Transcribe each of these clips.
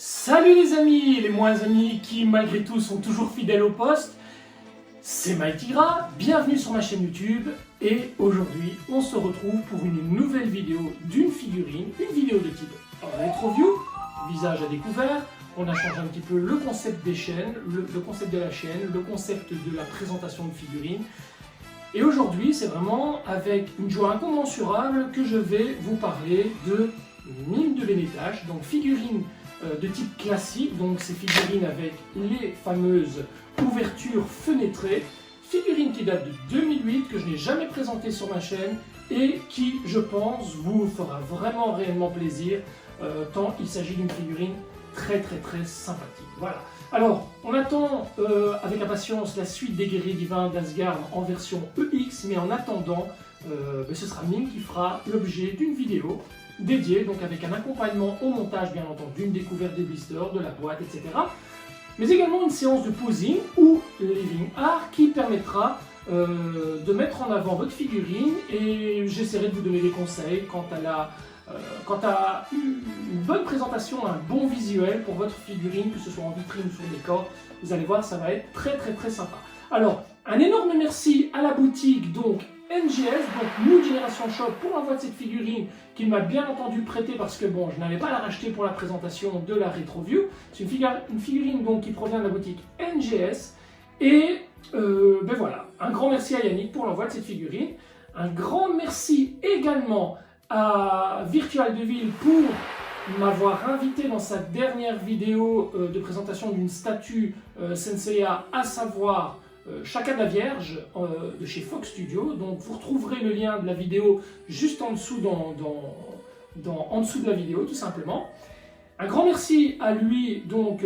Salut les amis, les moins amis qui malgré tout sont toujours fidèles au poste, c'est Maïtigra, bienvenue sur ma chaîne YouTube et aujourd'hui on se retrouve pour une nouvelle vidéo d'une figurine, une vidéo de type rétro-view, visage à découvert. On a changé un petit peu le concept des chaînes, le concept de la chaîne, le concept de la présentation de figurines. Et aujourd'hui c'est vraiment avec une joie incommensurable que je vais vous parler de mime de Bénétache, donc figurines de type classique, donc ces figurines avec les fameuses ouvertures fenêtrées, figurines qui datent de 2008, que je n'ai jamais présentées sur ma chaîne et qui, je pense, vous fera vraiment réellement plaisir, tant il s'agit d'une figurine très sympathique. Voilà. Alors, on attend avec impatience la suite des Guerriers Divins d'Asgard en version EX, mais en attendant, ce sera Mime qui fera l'objet d'une vidéo dédiée, donc avec un accompagnement au montage bien entendu, une découverte des blisters, de la boîte, etc. Mais également une séance de posing ou living art qui permettra de mettre en avant votre figurine et j'essaierai de vous donner des conseils quant à une bonne présentation, un bon visuel pour votre figurine, que ce soit en vitrine ou sur décor. Vous allez voir, ça va être très sympa. Alors, un énorme merci à la boutique donc NGS, donc New Generation Shop, pour l'envoi de cette figurine qu'il m'a bien entendu prêter parce que bon, je n'avais pas à la racheter pour la présentation de la RetroView. C'est une figurine donc qui provient de la boutique NGS et voilà, un grand merci à Yannick pour l'envoi de cette figurine. Un grand merci également à Virtual Deville pour m'avoir invité dans sa dernière vidéo de présentation d'une statue Senseiya, à savoir Shaka de la Vierge de chez Fox Studio. Donc vous retrouverez le lien de la vidéo juste en dessous, en dessous de la vidéo tout simplement. Un grand merci à lui donc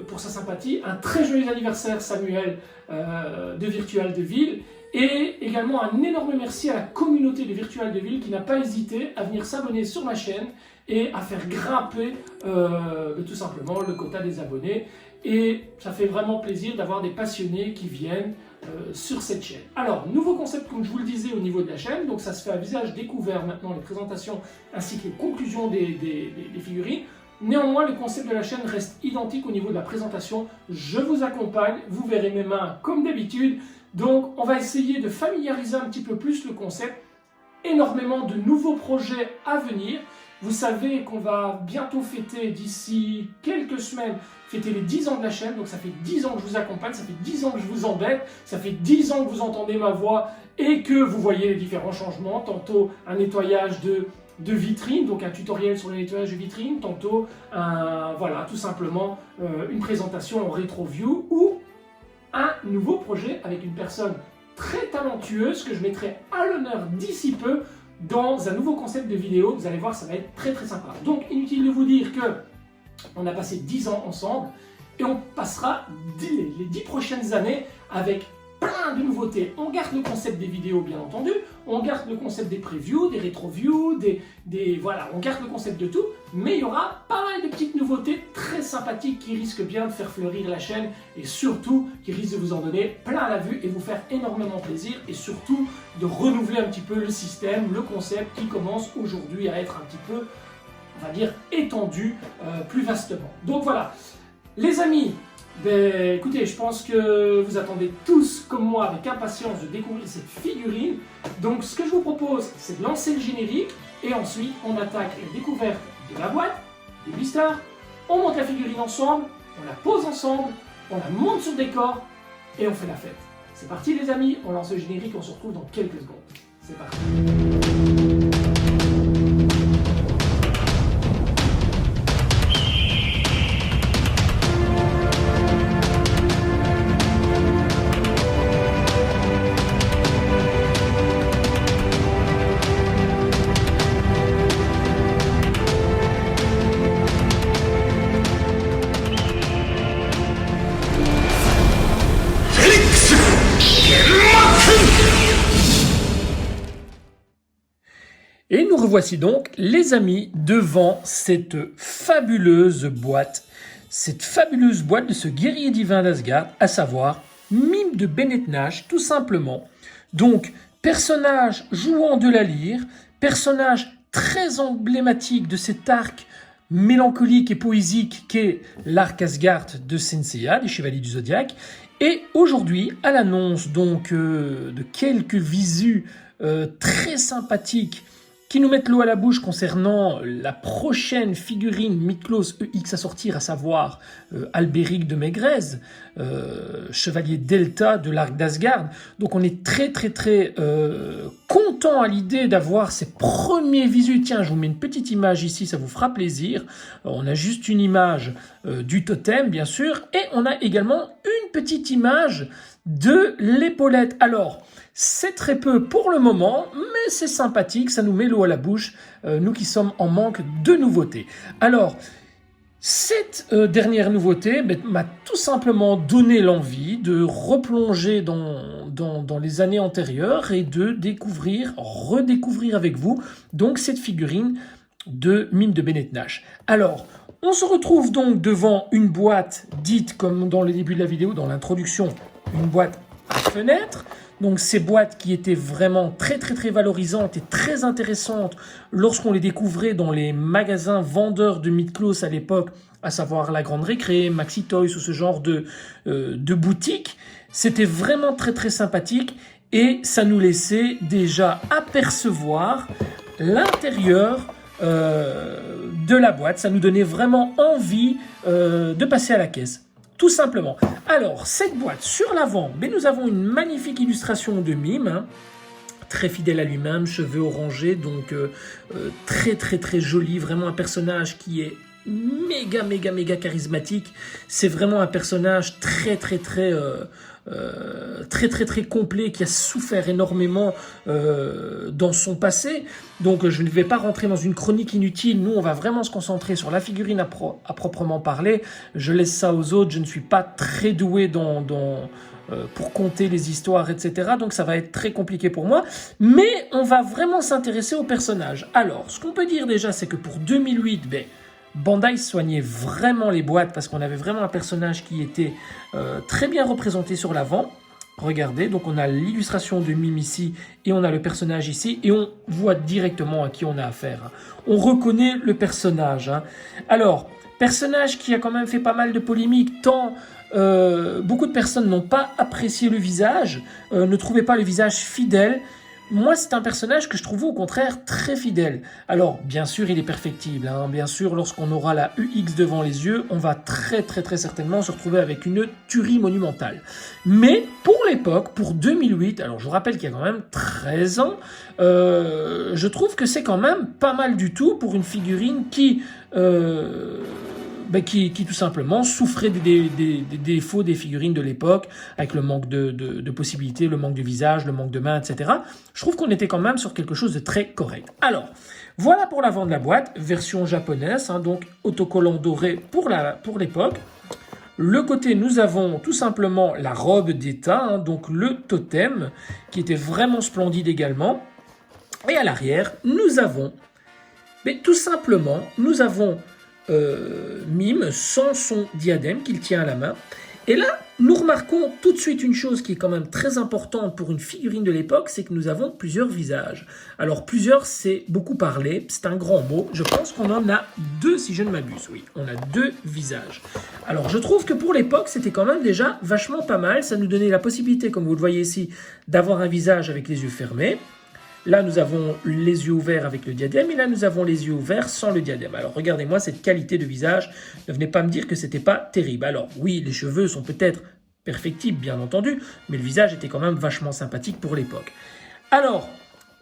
pour sa sympathie. Un très joyeux anniversaire Samuel de Virtual Deville. Et également un énorme merci à la communauté de Virtual Deville qui n'a pas hésité à venir s'abonner sur ma chaîne et à faire grimper tout simplement le quota des abonnés. Et ça fait vraiment plaisir d'avoir des passionnés qui viennent sur cette chaîne. Alors, nouveau concept comme je vous le disais au niveau de la chaîne, donc ça se fait à visage découvert maintenant, les présentations ainsi que les conclusions des figurines. Néanmoins, le concept de la chaîne reste identique au niveau de la présentation. Je vous accompagne, vous verrez mes mains comme d'habitude. Donc, on va essayer de familiariser un petit peu plus le concept. Énormément de nouveaux projets à venir. Vous savez qu'on va bientôt fêter, d'ici quelques semaines, fêter les 10 ans de la chaîne. Donc ça fait 10 ans que je vous accompagne, ça fait 10 ans que je vous embête, ça fait 10 ans que vous entendez ma voix et que vous voyez les différents changements. Tantôt un nettoyage de vitrine, donc un tutoriel sur le nettoyage de vitrine, tantôt voilà, tout simplement une présentation en rétro-view ou un nouveau projet avec une personne très talentueuse que je mettrai à l'honneur d'ici peu dans un nouveau concept de vidéo. Vous allez voir, ça va être très sympa. Donc inutile de vous dire que on a passé 10 ans ensemble et on passera les 10 prochaines années avec plein de nouveautés. On garde le concept des vidéos bien entendu, on garde le concept des previews, des rétro-views, voilà, on garde le concept de tout, mais il y aura pas mal de petites nouveautés très sympathiques qui risquent bien de faire fleurir la chaîne et surtout qui risquent de vous en donner plein la vue et vous faire énormément plaisir et surtout de renouveler un petit peu le système, le concept qui commence aujourd'hui à être un petit peu, on va dire, étendu plus vastement. Donc voilà, les amis, écoutez, je pense que vous attendez tous comme moi avec impatience de découvrir cette figurine. Donc ce que je vous propose, c'est de lancer le générique et ensuite on attaque la découverte de la boîte, des blisters, on monte la figurine ensemble, on la pose ensemble, on la monte sur le décor et on fait la fête. C'est parti les amis, on lance le générique, on se retrouve dans quelques secondes. C'est parti. Et nous revoici donc, les amis, devant cette fabuleuse boîte de ce guerrier divin d'Asgard, à savoir Mime de Bénétache, tout simplement. Donc, personnage jouant de la lyre, personnage très emblématique de cet arc mélancolique et poésique qu'est l'arc Asgard de Senseiya, des Chevaliers du Zodiaque. Et aujourd'hui, à l'annonce donc de quelques visus très sympathiques qui nous mettent l'eau à la bouche concernant la prochaine figurine Miklos EX à sortir, à savoir Albéric de Maigret, chevalier Delta de l'arc d'Asgard. Donc on est très content à l'idée d'avoir ces premiers visus. Tiens, je vous mets une petite image ici, ça vous fera plaisir. On a juste une image du totem, bien sûr, et on a également une petite image de l'épaulette. Alors, c'est très peu pour le moment, mais c'est sympathique, ça nous met l'eau à la bouche, nous qui sommes en manque de nouveautés. Alors, cette dernière nouveauté m'a tout simplement donné l'envie de replonger dans les années antérieures et de redécouvrir avec vous donc cette figurine de Mime de Bennett Nash. Alors, on se retrouve donc devant une boîte dite, comme dans le début de la vidéo, dans l'introduction, une boîte à fenêtre. Donc ces boîtes qui étaient vraiment très valorisantes et très intéressantes lorsqu'on les découvrait dans les magasins vendeurs de Miklos à l'époque, à savoir la Grande Récré, Maxi Toys ou ce genre de boutiques. C'était vraiment très sympathique et ça nous laissait déjà apercevoir l'intérieur de la boîte. Ça nous donnait vraiment envie de passer à la caisse. Tout simplement. Alors, cette boîte, sur l'avant, nous avons une magnifique illustration de Mime, hein, très fidèle à lui-même, cheveux orangés, donc très joli, vraiment un personnage qui est méga charismatique. C'est vraiment un personnage très complet, qui a souffert énormément dans son passé. Donc je ne vais pas rentrer dans une chronique inutile. Nous, on va vraiment se concentrer sur la figurine à proprement parler. Je laisse ça aux autres. Je ne suis pas très doué pour compter les histoires, etc. Donc ça va être très compliqué pour moi. Mais on va vraiment s'intéresser au personnage. Alors, ce qu'on peut dire déjà, c'est que pour 2008, Bandai soignait vraiment les boîtes parce qu'on avait vraiment un personnage qui était très bien représenté sur l'avant. Regardez, donc on a l'illustration de Mime ici et on a le personnage ici et on voit directement à qui on a affaire. On reconnaît le personnage. Hein. Alors, personnage qui a quand même fait pas mal de polémiques, tant beaucoup de personnes n'ont pas apprécié le visage, ne trouvaient pas le visage fidèle. Moi, c'est un personnage que je trouve au contraire très fidèle. Alors, bien sûr, il est perfectible. Hein. Bien sûr, lorsqu'on aura la UX devant les yeux, on va très certainement se retrouver avec une tuerie monumentale. Mais pour l'époque, pour 2008, alors je vous rappelle qu'il y a quand même 13 ans, je trouve que c'est quand même pas mal du tout pour une figurine qui tout simplement souffrait des défauts des figurines de l'époque, avec le manque de possibilités, le manque de visage, le manque de mains, etc. Je trouve qu'on était quand même sur quelque chose de très correct. Alors, voilà pour l'avant de la boîte, version japonaise, hein, donc autocollant doré pour l'époque. Le côté, nous avons tout simplement la robe d'état, hein, donc le totem, qui était vraiment splendide également. Et à l'arrière, nous avons, tout simplement, Mime sans son diadème qu'il tient à la main. Et là, nous remarquons tout de suite une chose qui est quand même très importante pour une figurine de l'époque, c'est que nous avons plusieurs visages. Alors plusieurs, c'est beaucoup parlé, c'est un grand mot. Je pense qu'on en a 2 si je ne m'abuse. Oui, on a 2 visages. Alors je trouve que pour l'époque, c'était quand même déjà vachement pas mal. Ça nous donnait la possibilité, comme vous le voyez ici, d'avoir un visage avec les yeux fermés. Là, nous avons les yeux ouverts avec le diadème et là, nous avons les yeux ouverts sans le diadème. Alors, regardez-moi cette qualité de visage. Ne venez pas me dire que c'était pas terrible. Alors, oui, les cheveux sont peut-être perfectibles, bien entendu, mais le visage était quand même vachement sympathique pour l'époque. Alors,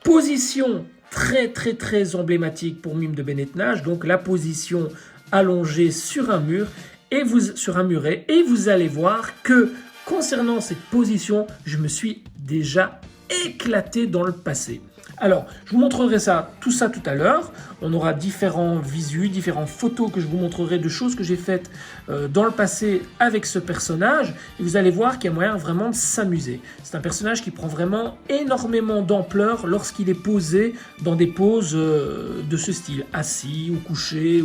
position très emblématique pour Mime de Bennett Nash. Donc, la position allongée sur un mur et sur un muret. Et vous allez voir que concernant cette position, je me suis déjà éclaté dans le passé. Alors, je vous montrerai tout ça tout à l'heure. On aura différents visus, différentes photos que je vous montrerai de choses que j'ai faites dans le passé avec ce personnage. Et vous allez voir qu'il y a moyen vraiment de s'amuser. C'est un personnage qui prend vraiment énormément d'ampleur lorsqu'il est posé dans des poses de ce style, assis ou couché.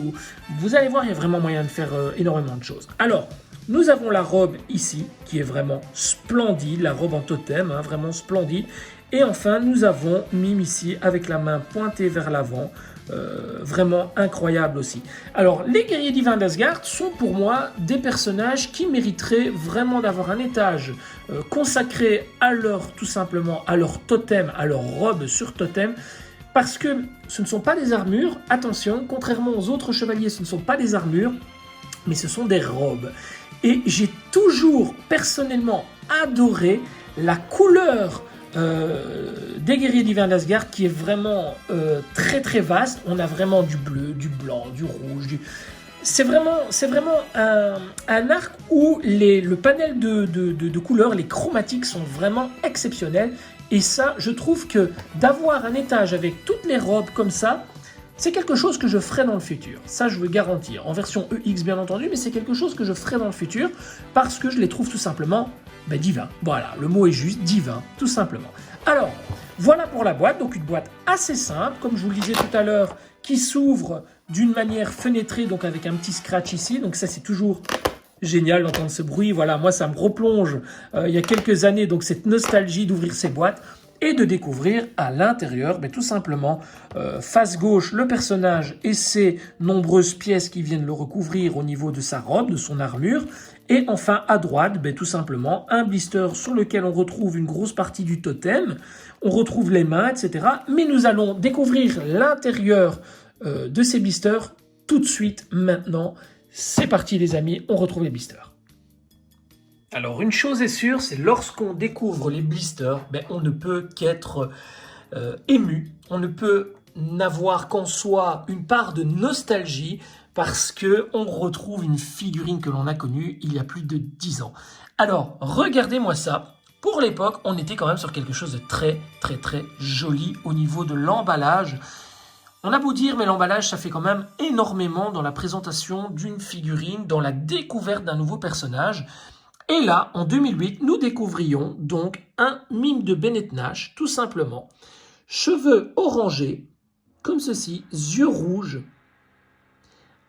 Vous allez voir, il y a vraiment moyen de faire énormément de choses. Alors, nous avons la robe ici, qui est vraiment splendide, la robe en totem, hein, vraiment splendide. Et enfin, nous avons Mime ici, avec la main pointée vers l'avant, vraiment incroyable aussi. Alors, les guerriers divins d'Asgard sont pour moi des personnages qui mériteraient vraiment d'avoir un étage consacré à tout simplement, à leur totem, à leur robe sur totem, parce que ce ne sont pas des armures, attention, contrairement aux autres chevaliers, ce ne sont pas des armures, mais ce sont des robes. Et j'ai toujours personnellement adoré la couleur des guerriers divins d'Asgard qui est vraiment très très vaste. On a vraiment du bleu, du blanc, du rouge. C'est vraiment un arc où le panel de couleurs, les chromatiques sont vraiment exceptionnels. Et ça, je trouve que d'avoir un étage avec toutes les robes comme ça, c'est quelque chose que je ferai dans le futur. Ça, je veux garantir. En version EX, bien entendu, mais c'est quelque chose que je ferai dans le futur parce que je les trouve tout simplement divins. Voilà, le mot est juste, divin, tout simplement. Alors, voilà pour la boîte. Donc, une boîte assez simple, comme je vous le disais tout à l'heure, qui s'ouvre d'une manière fenêtrée, donc avec un petit scratch ici. Donc, ça, c'est toujours génial d'entendre ce bruit. Voilà, moi, ça me replonge il y a quelques années, donc cette nostalgie d'ouvrir ces boîtes et de découvrir à l'intérieur, tout simplement, face gauche, le personnage et ses nombreuses pièces qui viennent le recouvrir au niveau de sa robe, de son armure. Et enfin, à droite, tout simplement, un blister sur lequel on retrouve une grosse partie du totem. On retrouve les mains, etc. Mais nous allons découvrir l'intérieur de ces blisters tout de suite, maintenant. C'est parti, les amis, on retrouve les blisters. Alors, une chose est sûre, c'est lorsqu'on découvre les blisters, on ne peut qu'être ému. On ne peut n'avoir qu'en soi une part de nostalgie parce qu'on retrouve une figurine que l'on a connue il y a plus de 10 ans. Alors, regardez-moi ça. Pour l'époque, on était quand même sur quelque chose de très, très, très joli au niveau de l'emballage. On a beau dire, mais l'emballage, ça fait quand même énormément dans la présentation d'une figurine, dans la découverte d'un nouveau personnage. Et là, en 2008, nous découvrions donc un mime de Bennett Nash, tout simplement. Cheveux orangés, comme ceci, yeux rouges,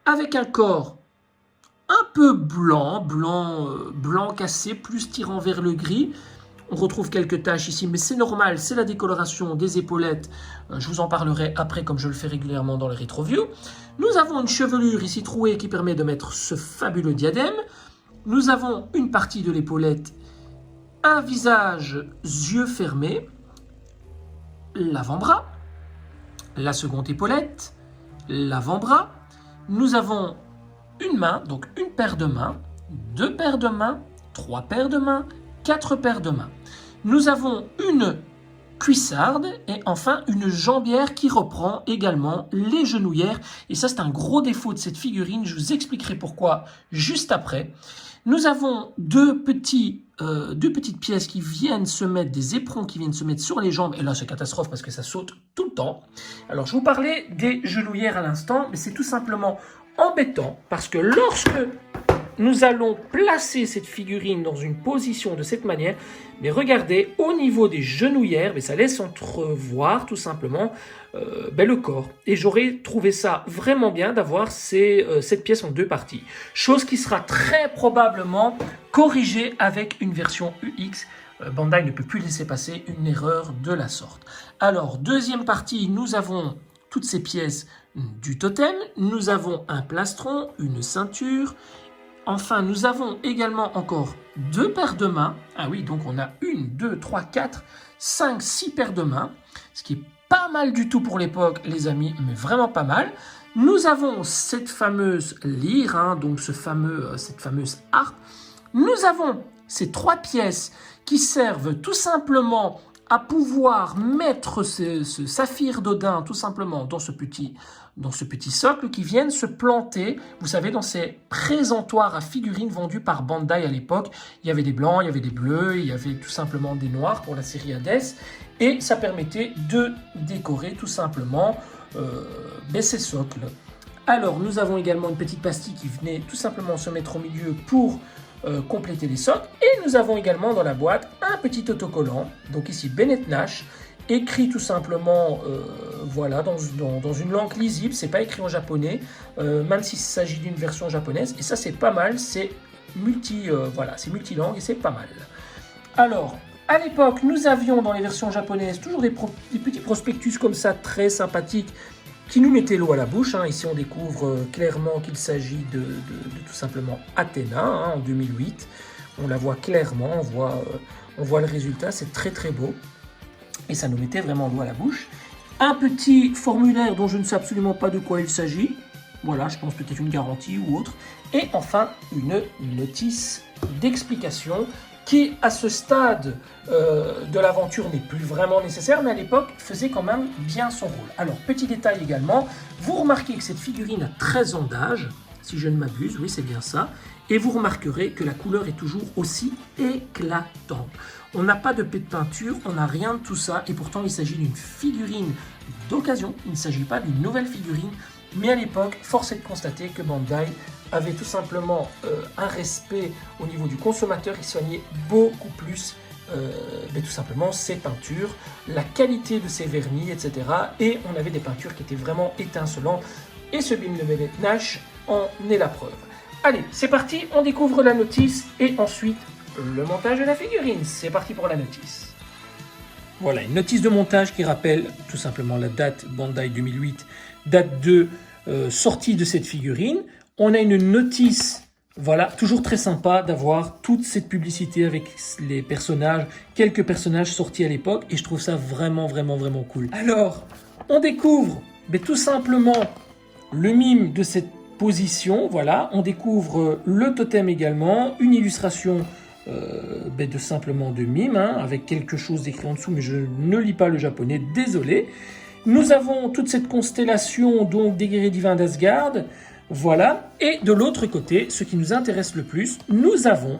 avec un corps un peu blanc cassé, plus tirant vers le gris. On retrouve quelques taches ici, mais c'est normal, c'est la décoloration des épaulettes. Je vous en parlerai après, comme je le fais régulièrement dans les rétro-views. Nous avons une chevelure ici trouée qui permet de mettre ce fabuleux diadème. Nous avons une partie de l'épaulette, un visage, yeux fermés, l'avant-bras, la seconde épaulette, l'avant-bras. Nous avons une main, donc une paire de mains, 2 paires de mains, 3 paires de mains, 4 paires de mains. Nous avons une cuissarde et enfin une jambière qui reprend également les genouillères. Et ça, c'est un gros défaut de cette figurine. Je vous expliquerai pourquoi juste après. Nous avons deux petites pièces qui viennent se mettre, des éperons qui viennent se mettre sur les jambes. Et là, c'est catastrophe parce que ça saute tout le temps. Alors, je vous parlais des genouillères à l'instant, mais c'est tout simplement embêtant parce que lorsque nous allons placer cette figurine dans une position de cette manière, mais regardez, au niveau des genouillères, ça laisse entrevoir tout simplement le corps. Et j'aurais trouvé ça vraiment bien d'avoir cette pièce en 2 parties. Chose qui sera très probablement corrigée avec une version UX. Bandai ne peut plus laisser passer une erreur de la sorte. Alors, deuxième partie, nous avons toutes ces pièces du totem. Nous avons un plastron, une ceinture. Enfin, nous avons également encore 2 paires de mains. Ah oui, donc on a 1, 2, 3, 4, 5, 6 paires de mains. Ce qui est pas mal du tout pour l'époque, les amis, mais vraiment pas mal. Nous avons cette fameuse lyre, donc cette fameuse harpe. Nous avons ces 3 pièces qui servent tout simplement à pouvoir mettre ce saphir d'Odin tout simplement dans ce petit socle qui viennent se planter, vous savez, dans ces présentoirs à figurines vendus par Bandai à l'époque. Il y avait des blancs, il y avait des bleus, il y avait tout simplement des noirs pour la série Hades, et ça permettait de décorer tout simplement ces socles. Alors, nous avons également une petite pastille qui venait tout simplement se mettre au milieu pour compléter les socles. Et nous avons également dans la boîte un petit autocollant, donc ici Bennett Nash, écrit tout simplement voilà, dans une langue lisible. C'est pas écrit en japonais, même s'il s'agit d'une version japonaise. Et ça, c'est pas mal, c'est c'est multilangue et c'est pas mal. Alors, à l'époque, nous avions dans les versions japonaises toujours des petits prospectus comme ça, très sympathiques, qui nous mettait l'eau à la bouche. Ici, on découvre clairement qu'il s'agit de tout simplement Athéna, en 2008. On la voit clairement, on voit le résultat, c'est très très beau. Et ça nous mettait vraiment l'eau à la bouche. Un petit formulaire dont je ne sais absolument pas de quoi il s'agit. Voilà, je pense peut-être une garantie ou autre. Et enfin, une notice d'explication qui, à ce stade de l'aventure, n'est plus vraiment nécessaire, mais à l'époque, faisait quand même bien son rôle. Alors, petit détail également, vous remarquez que cette figurine a 13 ans d'âge, si je ne m'abuse, oui, c'est bien ça, et vous remarquerez que la couleur est toujours aussi éclatante. On n'a pas de pet de peinture, on n'a rien de tout ça, et pourtant, il s'agit d'une figurine d'occasion, il ne s'agit pas d'une nouvelle figurine, mais à l'époque, force est de constater que Bandai avait tout simplement un respect au niveau du consommateur, il soignait beaucoup plus tout simplement ses peintures, la qualité de ses vernis, etc. Et on avait des peintures qui étaient vraiment étincelantes, et ce Bim de Velvet Nash en est la preuve. Allez, c'est parti, on découvre la notice et ensuite le montage de la figurine. C'est parti pour la notice. Voilà, une notice de montage qui rappelle tout simplement la date Bandai 2008, date de sortie de cette figurine. On a une notice, voilà, toujours très sympa d'avoir toute cette publicité avec les personnages, quelques personnages sortis à l'époque, et je trouve ça vraiment cool. Alors, on découvre tout simplement le mime de cette position, voilà, on découvre le totem également, une illustration de simplement de mime, avec quelque chose d'écrit en dessous, mais je ne lis pas le japonais, désolé. Nous avons toute cette constellation donc des guerriers divins d'Asgard, voilà, et de l'autre côté, ce qui nous intéresse le plus, nous avons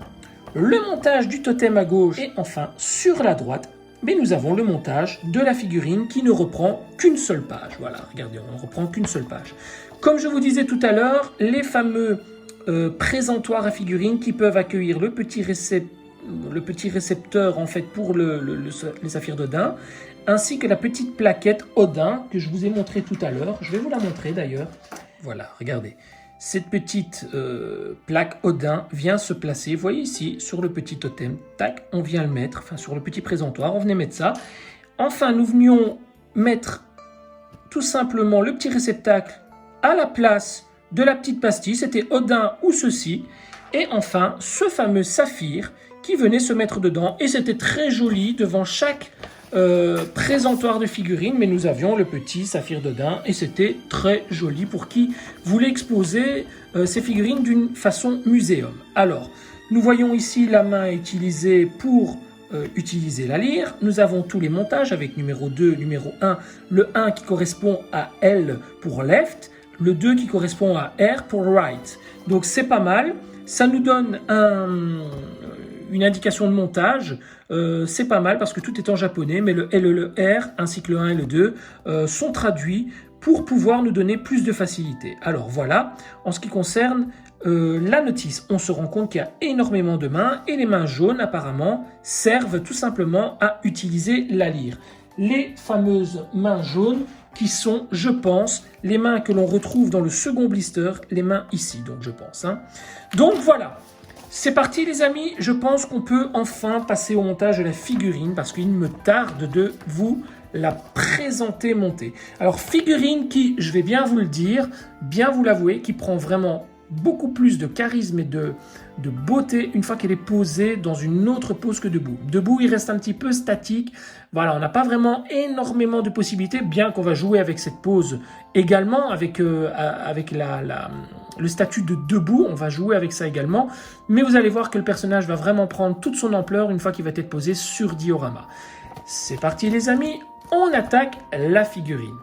le montage du totem à gauche, et enfin, sur la droite, nous avons le montage de la figurine qui ne reprend qu'une seule page. Voilà, regardez, on ne reprend qu'une seule page. Comme je vous disais tout à l'heure, les fameux présentoirs à figurines qui peuvent accueillir le petit récepteur en fait pour les saphirs d'Odin, ainsi que la petite plaquette Odin que je vous ai montré tout à l'heure. Je vais vous la montrer d'ailleurs. Voilà, regardez. Cette petite plaque Odin vient se placer, vous voyez ici, sur le petit totem. Tac, on vient le mettre, enfin sur le petit présentoir, on venait mettre ça. Enfin, nous venions mettre tout simplement le petit réceptacle à la place de la petite pastille. C'était Odin ou ceci. Et enfin, ce fameux saphir qui venait se mettre dedans. Et c'était très joli devant chaque présentoir de figurines, mais nous avions le petit saphir d'Odin et c'était très joli pour qui voulait exposer ces figurines d'une façon muséum. Alors, nous voyons ici la main utilisée pour utiliser la lyre. Nous avons tous les montages avec numéro 2, numéro 1, le 1 qui correspond à L pour left, le 2 qui correspond à R pour right. Donc c'est pas mal, ça nous donne une indication de montage, c'est pas mal parce que tout est en japonais, mais le L et le R, ainsi que le 1 et le 2, sont traduits pour pouvoir nous donner plus de facilité. Alors voilà, en ce qui concerne la notice, on se rend compte qu'il y a énormément de mains, et les mains jaunes apparemment servent tout simplement à utiliser la lyre. Les fameuses mains jaunes qui sont, je pense, les mains que l'on retrouve dans le second blister, les mains ici, donc je pense. Donc voilà. C'est parti les amis, je pense qu'on peut enfin passer au montage de la figurine parce qu'il me tarde de vous la présenter montée. Alors figurine qui, je vais bien vous le dire, bien vous l'avouer, qui prend vraiment beaucoup plus de charisme et de beauté une fois qu'elle est posée dans une autre pose que debout. Debout, il reste un petit peu statique. Voilà, on n'a pas vraiment énormément de possibilités, bien qu'on va jouer avec cette pose également, avec le statut de debout, on va jouer avec ça également. Mais vous allez voir que le personnage va vraiment prendre toute son ampleur une fois qu'il va être posé sur diorama. C'est parti les amis, on attaque la figurine.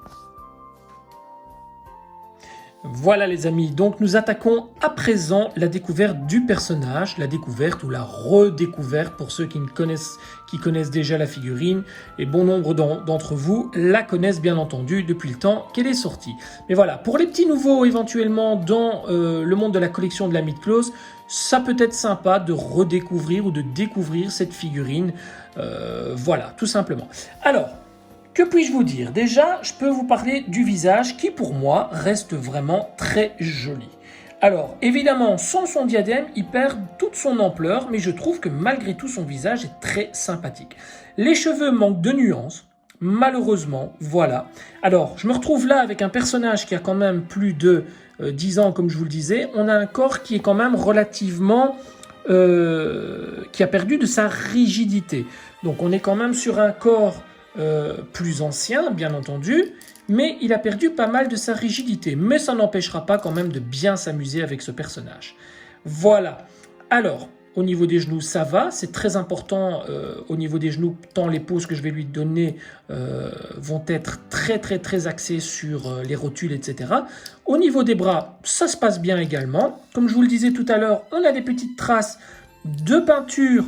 Voilà les amis, donc nous attaquons à présent la découverte du personnage, la découverte ou la redécouverte pour ceux qui connaissent déjà la figurine, et bon nombre d'entre vous la connaissent bien entendu depuis le temps qu'elle est sortie. Mais voilà, pour les petits nouveaux éventuellement dans le monde de la collection de la Mythclose, ça peut être sympa de redécouvrir ou de découvrir cette figurine, voilà, tout simplement. Alors, que puis-je vous dire? Déjà, je peux vous parler du visage qui, pour moi, reste vraiment très joli. Alors, évidemment, sans son diadème, il perd toute son ampleur, mais je trouve que malgré tout, son visage est très sympathique. Les cheveux manquent de nuances, Malheureusement, voilà. Alors, je me retrouve là avec un personnage qui a quand même plus de 10 ans, comme je vous le disais. On a un corps qui est quand même relativement... qui a perdu de sa rigidité. Donc, on est quand même sur un corps plus ancien, bien entendu, mais il a perdu pas mal de sa rigidité. Mais ça n'empêchera pas quand même de bien s'amuser avec ce personnage. Voilà. Alors... Au niveau des genoux, ça va. C'est très important au niveau des genoux, tant les poses que je vais lui donner vont être très axées sur les rotules, etc. Au niveau des bras, ça se passe bien également. Comme je vous le disais tout à l'heure, on a des petites traces de peinture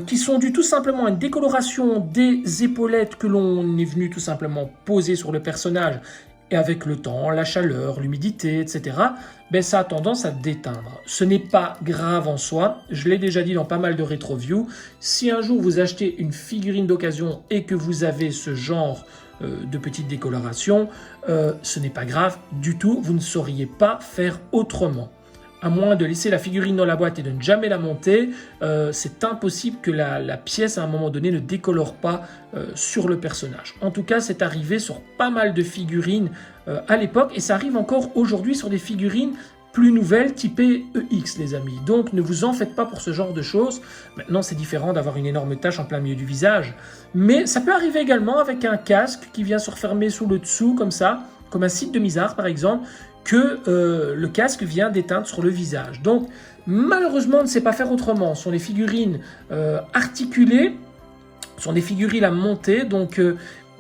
qui sont dues tout simplement à une décoloration des épaulettes que l'on est venu tout simplement poser sur le personnage. Et avec le temps, la chaleur, l'humidité, etc., ben ça a tendance à déteindre. Ce n'est pas grave en soi, je l'ai déjà dit dans pas mal de rétro-views. Si un jour vous achetez une figurine d'occasion et que vous avez ce genre de petite décoloration, ce n'est pas grave du tout, vous ne sauriez pas faire autrement. À moins de laisser la figurine dans la boîte et de ne jamais la monter, c'est impossible que la pièce à un moment donné ne décolore pas sur le personnage. En tout cas, c'est arrivé sur pas mal de figurines à l'époque et ça arrive encore aujourd'hui sur des figurines plus nouvelles typées EX, les amis. Donc ne vous en faites pas pour ce genre de choses. Maintenant, c'est différent d'avoir une énorme tache en plein milieu du visage. Mais ça peut arriver également avec un casque qui vient se refermer sous le dessous comme ça, comme un site de Mizar par exemple, que le casque vient d'éteindre sur le visage. Donc, malheureusement, on ne sait pas faire autrement. Ce sont des figurines articulées, ce sont des figurines à monter. Donc,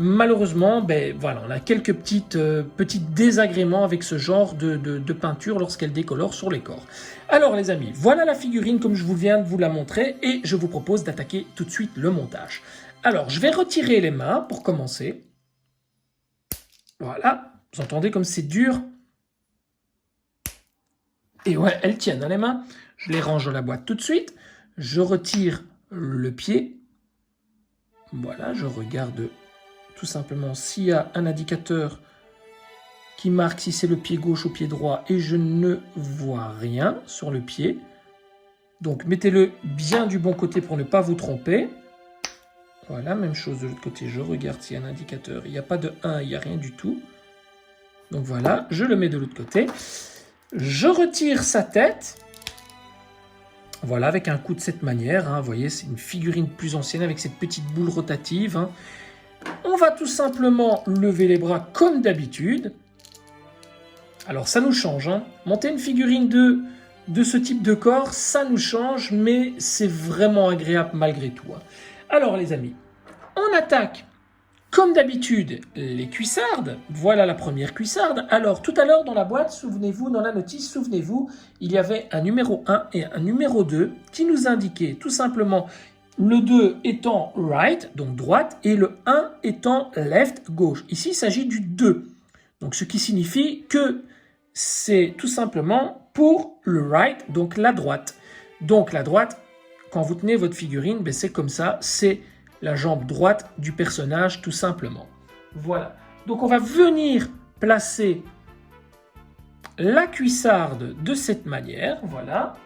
malheureusement, ben, voilà, on a quelques petits désagréments avec ce genre de peinture lorsqu'elle décolore sur les corps. Alors, les amis, voilà la figurine comme je vous viens de vous la montrer et je vous propose d'attaquer tout de suite le montage. Alors, je vais retirer les mains pour commencer. Voilà, vous entendez comme c'est dur ? Et ouais, elles tiennent dans les mains. Je les range dans la boîte tout de suite. Je retire le pied. Voilà, je regarde tout simplement s'il y a un indicateur qui marque si c'est le pied gauche ou pied droit et je ne vois rien sur le pied. Donc mettez-le bien du bon côté pour ne pas vous tromper. Voilà, même chose de l'autre côté. Je regarde s'il y a un indicateur. Il n'y a pas de 1, il n'y a rien du tout. Donc voilà, je le mets de l'autre côté. Je retire sa tête, voilà, avec un coup de cette manière, hein, vous voyez, c'est une figurine plus ancienne avec cette petite boule rotative. Hein. On va tout simplement lever les bras comme d'habitude. Alors ça nous change, hein. Monter une figurine de ce type de corps, ça nous change, mais c'est vraiment agréable malgré tout. Hein. Alors les amis, on attaque comme d'habitude, les cuissardes. Voilà la première cuissarde. Alors, tout à l'heure, dans la boîte, souvenez-vous, dans la notice, souvenez-vous, il y avait un numéro 1 et un numéro 2 qui nous indiquaient tout simplement le 2 étant right, donc droite, et le 1 étant left, gauche. Ici, il s'agit du 2. Donc, ce qui signifie que c'est tout simplement pour le right, donc la droite. Donc, la droite, quand vous tenez votre figurine, ben, c'est comme ça, c'est la jambe droite du personnage, tout simplement. Voilà. Donc, on va venir placer la cuissarde de cette manière. Voilà.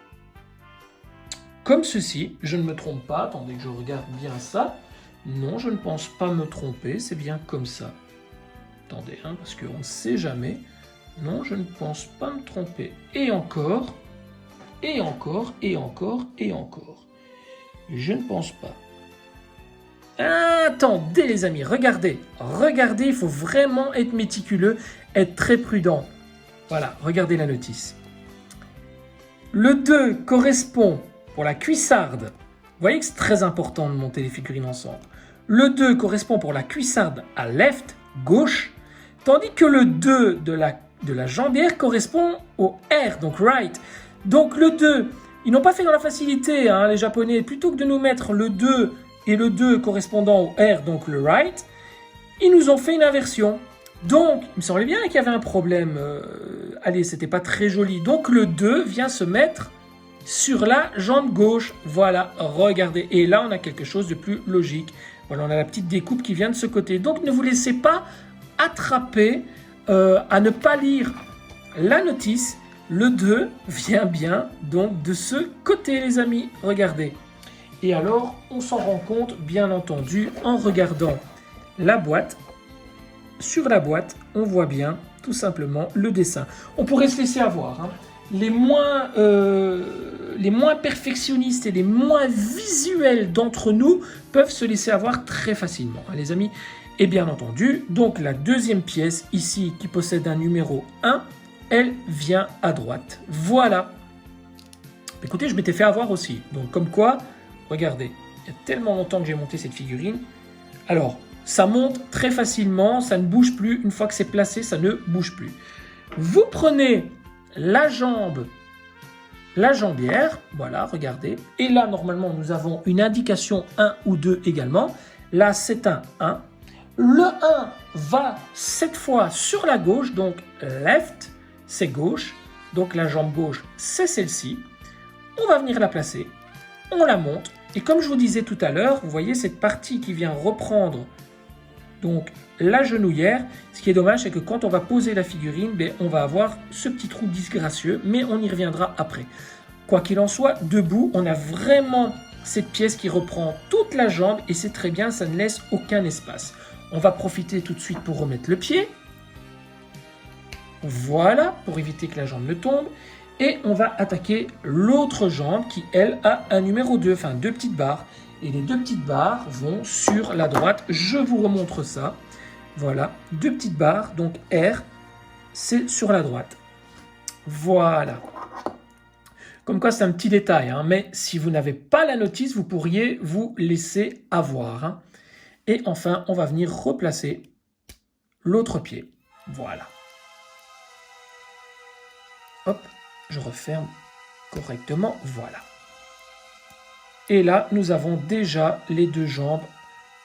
Comme ceci. Je ne me trompe pas. Attendez que je regarde bien ça. Non, je ne pense pas me tromper. C'est bien comme ça. Attendez, hein, parce qu'on ne sait jamais. Non, je ne pense pas me tromper. Et encore. Et encore. Et encore. Et encore. Je ne pense pas. Attendez les amis, regardez, il faut vraiment être méticuleux, être très prudent. Voilà, regardez la notice. Le 2 correspond pour la cuissarde. Vous voyez que c'est très important de monter les figurines ensemble. Le 2 correspond pour la cuissarde à left, gauche, tandis que le 2 de la jambière correspond au R, donc right. Donc le 2, ils n'ont pas fait dans la facilité, hein, les Japonais, plutôt que de nous mettre le 2 et le 2 correspondant au R, donc le right, ils nous ont fait une inversion. Donc, il me semblait bien qu'il y avait un problème. Allez, c'était pas très joli. Donc, le 2 vient se mettre sur la jambe gauche. Voilà, regardez. Et là, on a quelque chose de plus logique. Voilà, on a la petite découpe qui vient de ce côté. Donc, ne vous laissez pas attraper à ne pas lire la notice. Le 2 vient bien donc de ce côté, les amis. Regardez. Et alors, on s'en rend compte, bien entendu, en regardant la boîte. Sur la boîte, on voit bien tout simplement le dessin. On pourrait se laisser avoir. Hein. Les moins perfectionnistes et les moins visuels d'entre nous peuvent se laisser avoir très facilement, hein, les amis. Et bien entendu, donc la deuxième pièce ici qui possède un numéro 1, elle vient à droite. Voilà. Écoutez, je m'étais fait avoir aussi. Donc comme quoi, regardez, il y a tellement longtemps que j'ai monté cette figurine. Alors, ça monte très facilement, ça ne bouge plus. Une fois que c'est placé, ça ne bouge plus. Vous prenez la jambière, voilà, regardez. Et là, normalement, nous avons une indication 1 ou 2 également. Là, c'est un 1. Le 1 va cette fois sur la gauche, donc left, c'est gauche. Donc la jambe gauche, c'est celle-ci. On va venir la placer, on la monte. Et comme je vous disais tout à l'heure, vous voyez cette partie qui vient reprendre donc la genouillère. Ce qui est dommage, c'est que quand on va poser la figurine, on va avoir ce petit trou disgracieux, mais on y reviendra après. Quoi qu'il en soit, debout, on a vraiment cette pièce qui reprend toute la jambe et c'est très bien, ça ne laisse aucun espace. On va profiter tout de suite pour remettre le pied. Voilà, pour éviter que la jambe ne tombe. Et on va attaquer l'autre jambe qui, elle, a un numéro 2, enfin 2 petites barres. Et les 2 petites barres vont sur la droite. Je vous remontre ça. Voilà, 2 petites barres, donc R, c'est sur la droite. Voilà. Comme quoi, c'est un petit détail, hein, mais si vous n'avez pas la notice, vous pourriez vous laisser avoir. Hein. Et enfin, on va venir replacer l'autre pied. Voilà. Hop, je referme correctement. Voilà. Et là, nous avons déjà les 2 jambes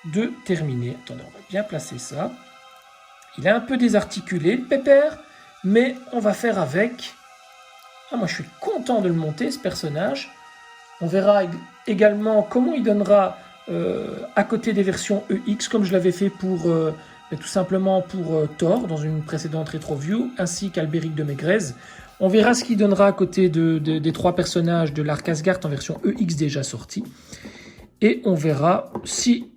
de terminer. Attendez, on va bien placer ça. Il est un peu désarticulé, le pépère, mais on va faire avec. Ah, moi, je suis content de le monter, ce personnage. On verra également comment il donnera à côté des versions EX, comme je l'avais fait pour, tout simplement pour Thor, dans une précédente rétro-view, ainsi qu'Albéric de Maigret. On verra ce qu'il donnera à côté des 3 personnages de l'Arc Asgard en version EX déjà sortie. Et on verra si,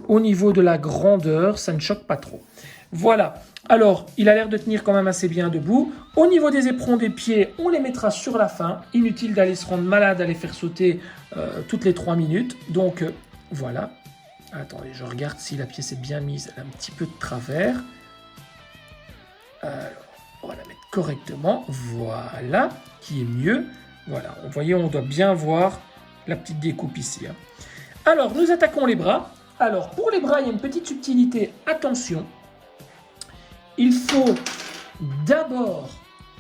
au niveau de la grandeur, ça ne choque pas trop. Voilà. Alors, il a l'air de tenir quand même assez bien debout. Au niveau des éperons des pieds, on les mettra sur la fin. Inutile d'aller se rendre malade, d'aller faire sauter toutes les 3 minutes. Donc, voilà. Attendez, je regarde si la pièce est bien mise. Elle a un petit peu de travers. Alors, on va la mettre correctement. Voilà, qui est mieux. Voilà, vous voyez, on doit bien voir la petite découpe ici. Hein. Alors, nous attaquons les bras. Alors, pour les bras, il y a une petite subtilité. Attention. Il faut d'abord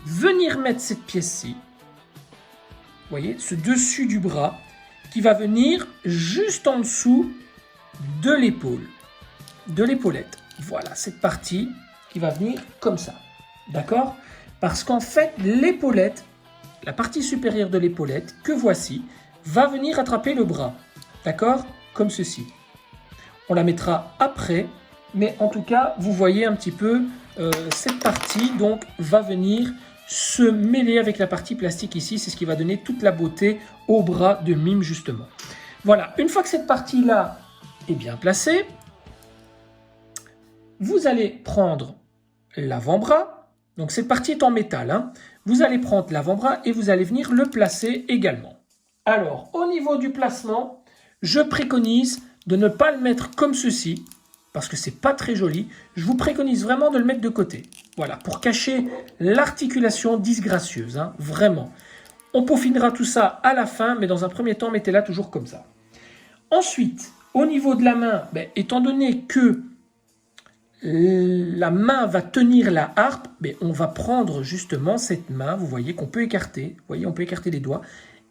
venir mettre cette pièce-ci. Vous voyez, ce dessus du bras qui va venir juste en dessous de l'épaule, de l'épaulette. Voilà, cette partie qui va venir comme ça. D'accord? Parce qu'en fait, l'épaulette, la partie supérieure de l'épaulette, que voici, va venir attraper le bras. D'accord? Comme ceci. On la mettra après, mais en tout cas, vous voyez un petit peu cette partie donc va venir se mêler avec la partie plastique ici. C'est ce qui va donner toute la beauté au bras de Mime, justement. Voilà, une fois que cette partie-là est bien placée, vous allez prendre l'avant-bras. Donc cette partie est en métal. Hein. Vous allez prendre l'avant-bras et vous allez venir le placer également. Alors, au niveau du placement, je préconise de ne pas le mettre comme ceci, parce que c'est pas très joli. Je vous préconise vraiment de le mettre de côté. Voilà, pour cacher l'articulation disgracieuse, hein, vraiment. On peaufinera tout ça à la fin, mais dans un premier temps, mettez-la toujours comme ça. Ensuite, au niveau de la main, étant donné que la main va tenir la harpe, on va prendre justement cette main, vous voyez qu'on peut écarter, vous voyez, on peut écarter les doigts,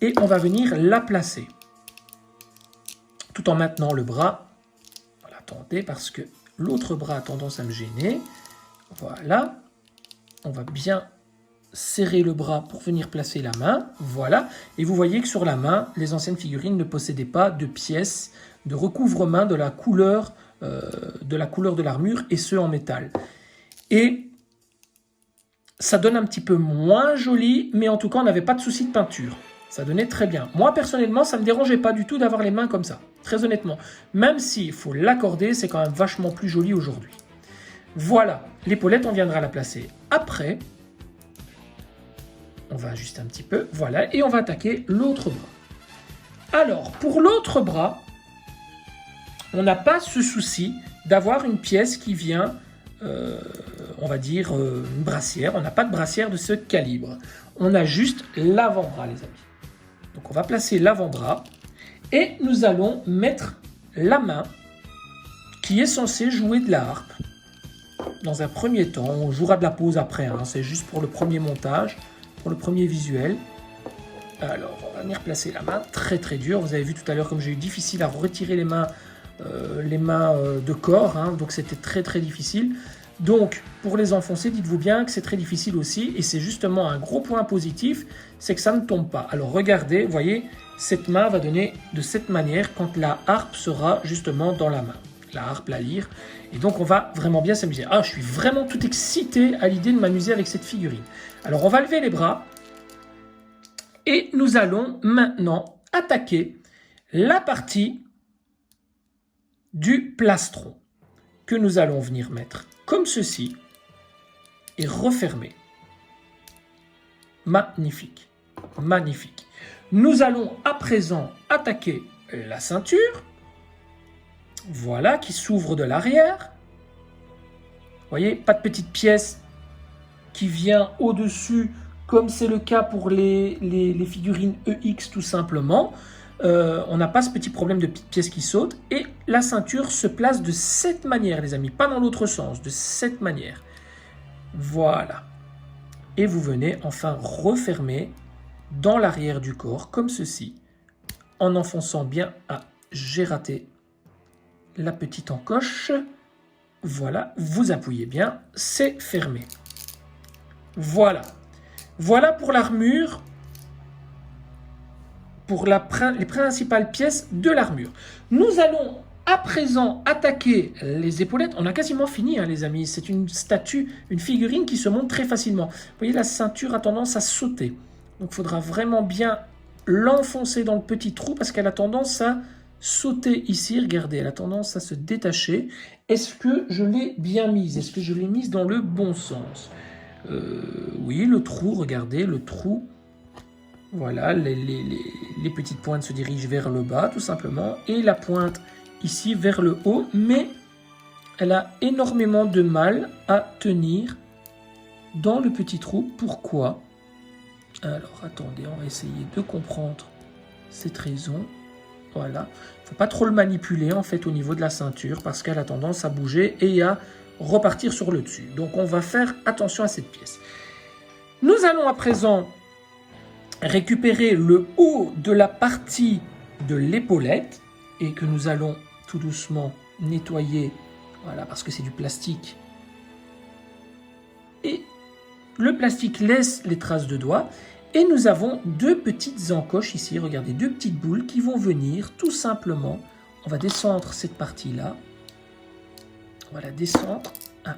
et on va venir la placer. Tout en maintenant le bras. Attendez, parce que l'autre bras a tendance à me gêner. Voilà. On va bien serrer le bras pour venir placer la main. Voilà. Et vous voyez que sur la main, les anciennes figurines ne possédaient pas de pièces de recouvre-main de la couleur de l'armure, et ce en métal. Et ça donne un petit peu moins joli, mais en tout cas, on n'avait pas de souci de peinture. Ça donnait très bien. Moi, personnellement, ça ne me dérangeait pas du tout d'avoir les mains comme ça. Très honnêtement. Même s'il faut l'accorder, c'est quand même vachement plus joli aujourd'hui. Voilà, l'épaulette, on viendra la placer après. On va ajuster un petit peu. Voilà, et on va attaquer l'autre bras. Alors, pour l'autre bras, on n'a pas ce souci d'avoir une pièce qui vient, on va dire, une brassière. On n'a pas de brassière de ce calibre. On a juste l'avant-bras, les amis. Donc on va placer l'avant-bras et nous allons mettre la main qui est censée jouer de la harpe. Dans un premier temps, on jouera de la pause après, hein, c'est juste pour le premier montage, pour le premier visuel. Alors on va venir placer la main, très très dur. Vous avez vu tout à l'heure comme j'ai eu difficile à retirer les mains de corps, hein, donc c'était très très difficile. Donc, pour les enfoncer, dites-vous bien que c'est très difficile aussi, et c'est justement un gros point positif, c'est que ça ne tombe pas. Alors regardez, vous voyez, cette main va donner de cette manière quand la harpe sera justement dans la main. La harpe, la lyre, et donc on va vraiment bien s'amuser. Ah, je suis vraiment tout excité à l'idée de m'amuser avec cette figurine. Alors on va lever les bras, et nous allons maintenant attaquer la partie du plastron que nous allons venir mettre comme ceci et refermer. Magnifique, magnifique. Nous allons à présent attaquer la ceinture, voilà, qui s'ouvre de l'arrière. Vous voyez, pas de petite pièce qui vient au-dessus, comme c'est le cas pour les figurines EX tout simplement. On n'a pas ce petit problème de petites pièces qui sautent. Et la ceinture se place de cette manière, les amis, pas dans l'autre sens, de cette manière. Voilà. Et vous venez enfin refermer dans l'arrière du corps, comme ceci, en enfonçant bien. Ah, j'ai raté la petite encoche. Voilà, vous appuyez bien, c'est fermé. Voilà. Voilà pour l'armure, pour les principales pièces de l'armure. Nous allons à présent attaquer les épaulettes. On a quasiment fini, hein, les amis. C'est une statue, une figurine qui se monte très facilement. Vous voyez, la ceinture a tendance à sauter. Donc, il faudra vraiment bien l'enfoncer dans le petit trou parce qu'elle a tendance à sauter ici. Regardez, elle a tendance à se détacher. Est-ce que je l'ai bien mise? Est-ce que je l'ai mise dans le bon sens? Oui, le trou, regardez, le trou. Voilà, les petites pointes se dirigent vers le bas, tout simplement. Et la pointe ici vers le haut. Mais elle a énormément de mal à tenir dans le petit trou. Pourquoi? Alors, attendez, on va essayer de comprendre cette raison. Voilà. Il ne faut pas trop le manipuler, en fait, au niveau de la ceinture, parce qu'elle a tendance à bouger et à repartir sur le dessus. Donc, on va faire attention à cette pièce. Nous allons à présent récupérer le haut de la partie de l'épaulette et que nous allons tout doucement nettoyer, voilà, parce que c'est du plastique. Et le plastique laisse les traces de doigts. Et nous avons deux petites encoches ici, regardez, deux petites boules qui vont venir tout simplement. On va descendre cette partie-là. On va la descendre. Ah.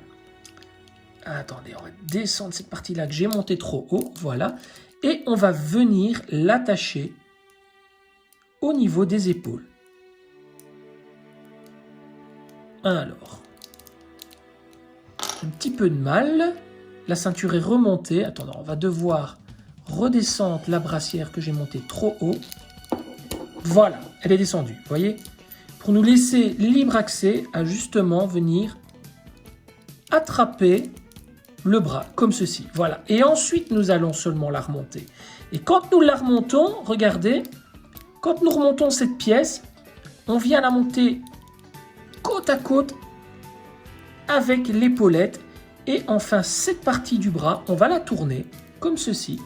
Attendez, on va descendre cette partie-là que j'ai montée trop haut, voilà. Et on va venir l'attacher au niveau des épaules. Alors, un petit peu de mal. La ceinture est remontée. Attendez, on va devoir redescendre la brassière que j'ai montée trop haut. Voilà, elle est descendue, vous voyez? Pour nous laisser libre accès à justement venir attraper le bras, comme ceci. Voilà. Et ensuite, nous allons seulement la remonter. Et quand nous la remontons, regardez, quand nous remontons cette pièce, on vient la monter côte à côte avec l'épaulette. Et enfin, cette partie du bras, on va la tourner comme ceci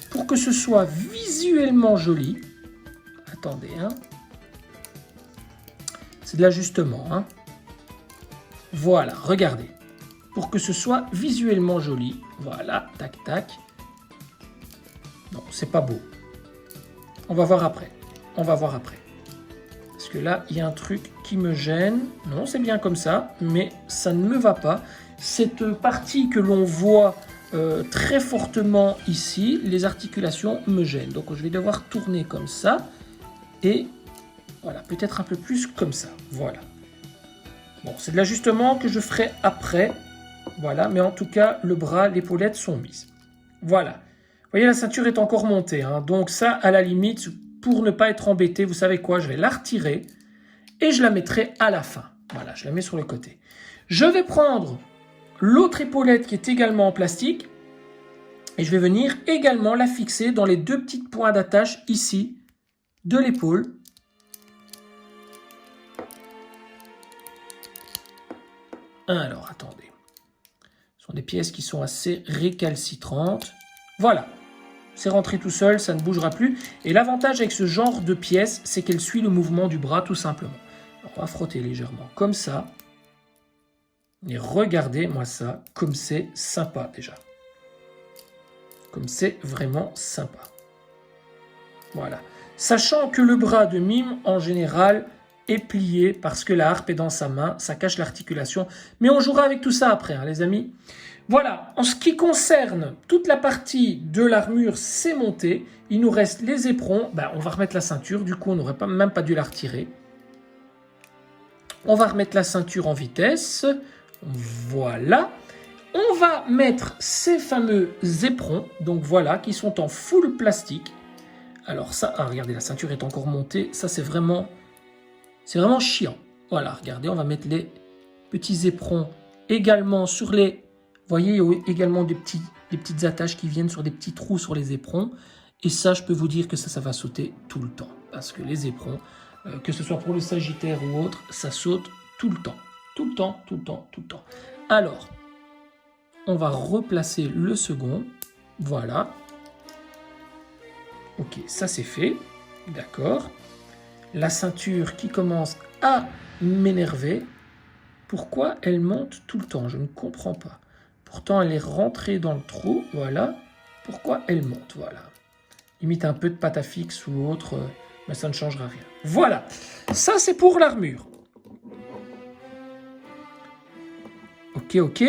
pour que ce soit visuellement joli. Attendez, hein. C'est de l'ajustement, hein. Voilà, regardez. Pour que ce soit visuellement joli. Voilà, tac, tac. Non, c'est pas beau. On va voir après. On va voir après. Parce que là, il y a un truc qui me gêne. Non, c'est bien comme ça, mais ça ne me va pas. Cette partie que l'on voit très fortement ici, les articulations me gênent. Donc je vais devoir tourner comme ça. Et voilà, peut-être un peu plus comme ça. Voilà. Bon, c'est de l'ajustement que je ferai après. Voilà, mais en tout cas, le bras, l'épaulette sont mises. Voilà. Vous voyez, la ceinture est encore montée. Hein, donc ça, à la limite, pour ne pas être embêté, vous savez quoi? Je vais la retirer et je la mettrai à la fin. Voilà, je la mets sur le côté. Je vais prendre l'autre épaulette qui est également en plastique et je vais venir également la fixer dans les deux petits points d'attache ici de l'épaule. Alors, attendez. Ce sont des pièces qui sont assez récalcitrantes. Voilà. C'est rentré tout seul, ça ne bougera plus. Et l'avantage avec ce genre de pièce, c'est qu'elle suit le mouvement du bras tout simplement. Alors, on va frotter légèrement comme ça. Et regardez-moi ça, comme c'est sympa déjà. Comme c'est vraiment sympa. Voilà. Sachant que le bras de mime, en général, est plié parce que la harpe est dans sa main, ça cache l'articulation. Mais on jouera avec tout ça après, hein, les amis. Voilà, en ce qui concerne toute la partie de l'armure, c'est monté. Il nous reste les éperons. Ben, on va remettre la ceinture, du coup on n'aurait même pas dû la retirer. On va remettre la ceinture en vitesse. Voilà. On va mettre ces fameux éperons, donc voilà, qui sont en full plastique. Alors ça, ah, regardez, la ceinture est encore montée. Ça, c'est vraiment chiant. Voilà, regardez, on va mettre les petits éperons également sur les... Vous voyez, il y a également des petites attaches qui viennent sur des petits trous sur les éperons. Et ça, je peux vous dire que ça va sauter tout le temps. Parce que les éperons, que ce soit pour le Sagittaire ou autre, ça saute tout le temps. Tout le temps, tout le temps, tout le temps. Alors, on va replacer le second. Voilà. Ok, ça c'est fait. D'accord. La ceinture qui commence à m'énerver. Pourquoi elle monte tout le temps? Je ne comprends pas. Pourtant, elle est rentrée dans le trou. Voilà. Pourquoi elle monte? Voilà. Limite un peu de pâte à fixe ou autre, mais ça ne changera rien. Voilà. Ça, c'est pour l'armure. Ok, ok.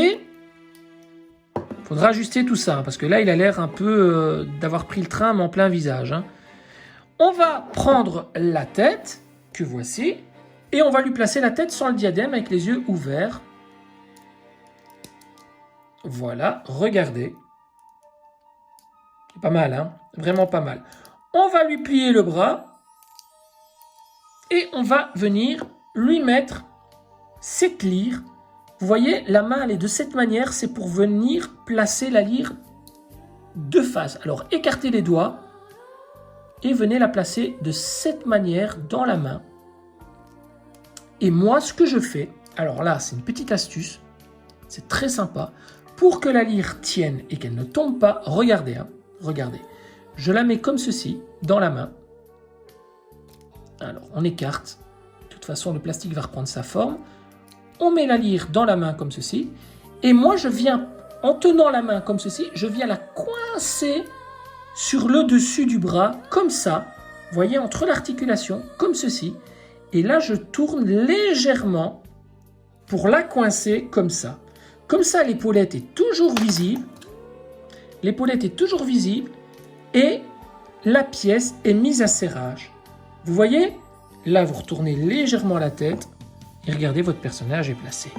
Faudra ajuster tout ça, hein, parce que là, il a l'air un peu d'avoir pris le train, mais en plein visage. Hein. On va prendre la tête, que voici, et on va lui placer la tête sans le diadème, avec les yeux ouverts. Voilà, regardez. C'est pas mal, hein? Vraiment pas mal. On va lui plier le bras, et on va venir lui mettre cette lyre. Vous voyez, la main, elle est de cette manière, c'est pour venir placer la lyre de face. Alors, écartez les doigts et venez la placer de cette manière dans la main. Et moi, ce que je fais, alors là, c'est une petite astuce, c'est très sympa, pour que la lyre tienne et qu'elle ne tombe pas, regardez, hein, regardez. Je la mets comme ceci, dans la main. Alors, on écarte. De toute façon, le plastique va reprendre sa forme. On met la lyre dans la main comme ceci. Et moi, je viens, en tenant la main comme ceci, je viens la coincer sur le dessus du bras, comme ça. Vous voyez, entre l'articulation, comme ceci. Et là, je tourne légèrement pour la coincer comme ça. Comme ça, l'épaulette est toujours visible. L'épaulette est toujours visible. Et la pièce est mise à serrage. Vous voyez? Là, vous retournez légèrement la tête. Et regardez, votre personnage est placé.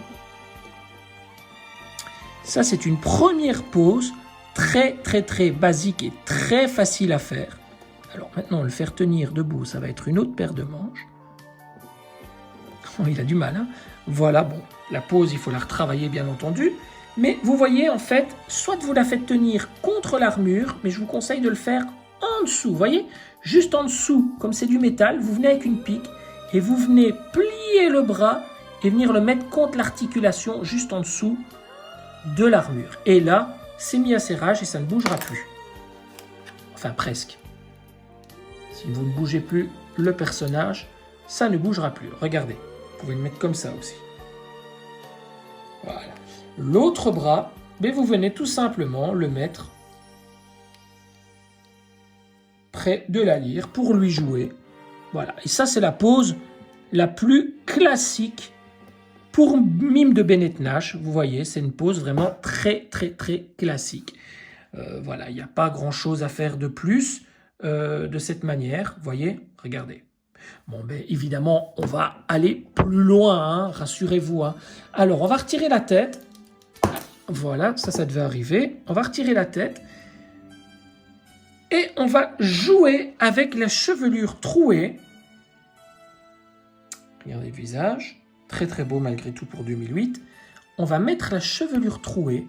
Ça, c'est une première pose très basique et très facile à faire. Alors maintenant, le faire tenir debout, ça va être une autre paire de manches. Oh, il a du mal, hein? Voilà, bon, la pose, il faut la retravailler, bien entendu. Mais vous voyez, en fait, soit vous la faites tenir contre l'armure, mais je vous conseille de le faire en dessous. Vous voyez? Juste en dessous, comme c'est du métal, vous venez avec une pique et vous venez plier le bras et venir le mettre contre l'articulation juste en dessous de l'armure. Et là, c'est mis à serrage et ça ne bougera plus. Enfin, presque. Si vous ne bougez plus le personnage, ça ne bougera plus. Regardez, vous pouvez le mettre comme ça aussi. Voilà. L'autre bras, mais vous venez tout simplement le mettre près de la lyre pour lui jouer. Voilà. Et ça, c'est la pose la plus classique Pour Mime de Bennett Nash, vous voyez, c'est une pose vraiment très classique. Voilà, il n'y a pas grand-chose à faire de plus de cette manière. Vous voyez, regardez. Bon, ben, évidemment, on va aller plus loin, hein, rassurez-vous. Hein. Alors, on va retirer la tête. Voilà, ça devait arriver. On va retirer la tête. Et on va jouer avec la chevelure trouée. Regardez le visage. Très beau malgré tout pour 2008. On va mettre la chevelure trouée.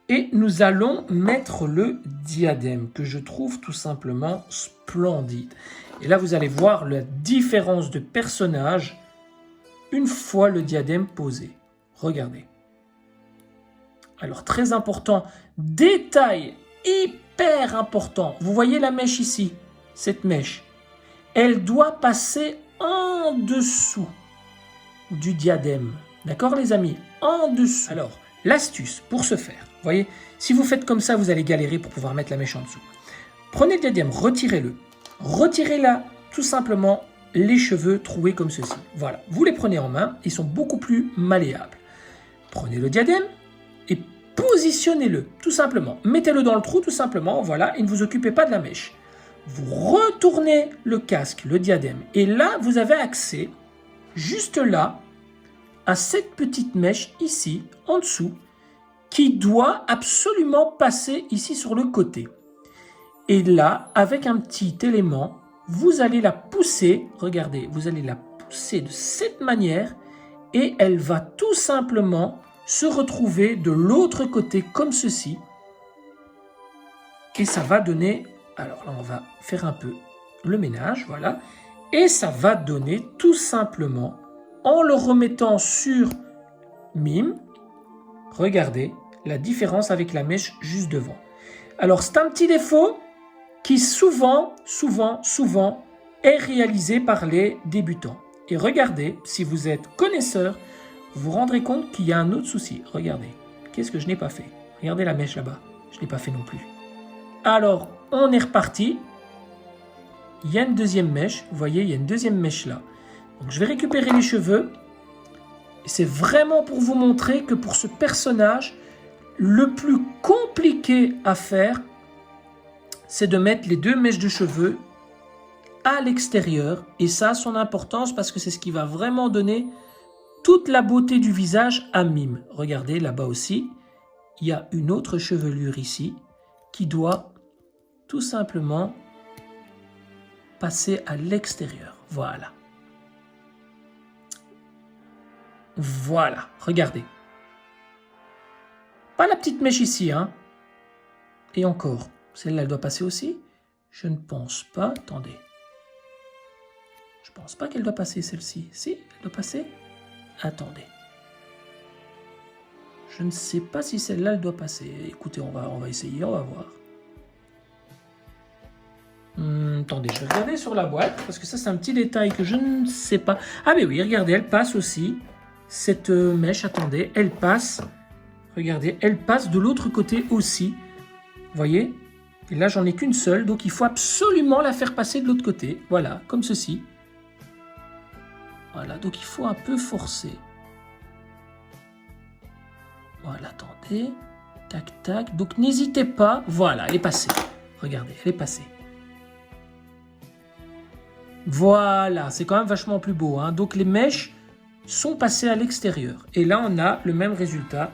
Et nous allons mettre le diadème que je trouve tout simplement splendide. Et là, vous allez voir la différence de personnage une fois le diadème posé. Regardez. Alors, très important, détail hyper important. Vous voyez la mèche ici, cette mèche. Elle doit passer en dessous du diadème. D'accord, les amis? En dessous. Alors, l'astuce pour ce faire, vous voyez, si vous faites comme ça, vous allez galérer pour pouvoir mettre la mèche en dessous. Prenez le diadème, retirez-le. Retirez là, tout simplement, les cheveux troués comme ceci. Voilà, vous les prenez en main, ils sont beaucoup plus malléables. Prenez le diadème et positionnez-le, tout simplement. Mettez-le dans le trou, tout simplement, voilà, et ne vous occupez pas de la mèche. Vous retournez le casque, le diadème, et là, vous avez accès, juste là, à cette petite mèche ici, en dessous, qui doit absolument passer ici sur le côté. Et là, avec un petit élément, vous allez la pousser, regardez, vous allez la pousser de cette manière et elle va tout simplement se retrouver de l'autre côté comme ceci. Et ça va donner, alors là on va faire un peu le ménage, voilà. Et ça va donner tout simplement, en le remettant sur Mime, regardez la différence avec la mèche juste devant. Alors c'est un petit défaut qui souvent est réalisé par les débutants. Et regardez, si vous êtes connaisseur, vous vous rendrez compte qu'il y a un autre souci. Regardez, qu'est-ce que je n'ai pas fait? Regardez la mèche là-bas, je ne l'ai pas fait non plus. Alors, on est reparti. Il y a une deuxième mèche, vous voyez, il y a une deuxième mèche là. Donc je vais récupérer les cheveux. Et c'est vraiment pour vous montrer que pour ce personnage, le plus compliqué à faire, c'est de mettre les deux mèches de cheveux à l'extérieur. Et ça a son importance parce que c'est ce qui va vraiment donner toute la beauté du visage à Mime. Regardez là-bas aussi, il y a une autre chevelure ici qui doit tout simplement passer à l'extérieur. Voilà. Voilà, regardez. Pas la petite mèche ici, hein. Et encore. Celle-là, elle doit passer aussi? Je ne pense pas. Attendez. Je ne pense pas qu'elle doit passer, celle-ci. Si, elle doit passer? Attendez. Je ne sais pas si celle-là, elle doit passer. Écoutez, on va essayer, on va voir. Attendez, je vais regarder sur la boîte, parce que ça, c'est un petit détail que je ne sais pas. Ah, mais oui, regardez, elle passe aussi. Cette mèche, attendez, elle passe. Regardez, elle passe de l'autre côté aussi. Vous voyez? Et là, j'en ai qu'une seule, donc il faut absolument la faire passer de l'autre côté. Voilà, comme ceci. Voilà, donc il faut un peu forcer. Voilà, attendez. Tac, tac. Donc n'hésitez pas. Voilà, elle est passée. Regardez, elle est passée. Voilà, c'est quand même vachement plus beau. Hein. Donc les mèches sont passées à l'extérieur. Et là, on a le même résultat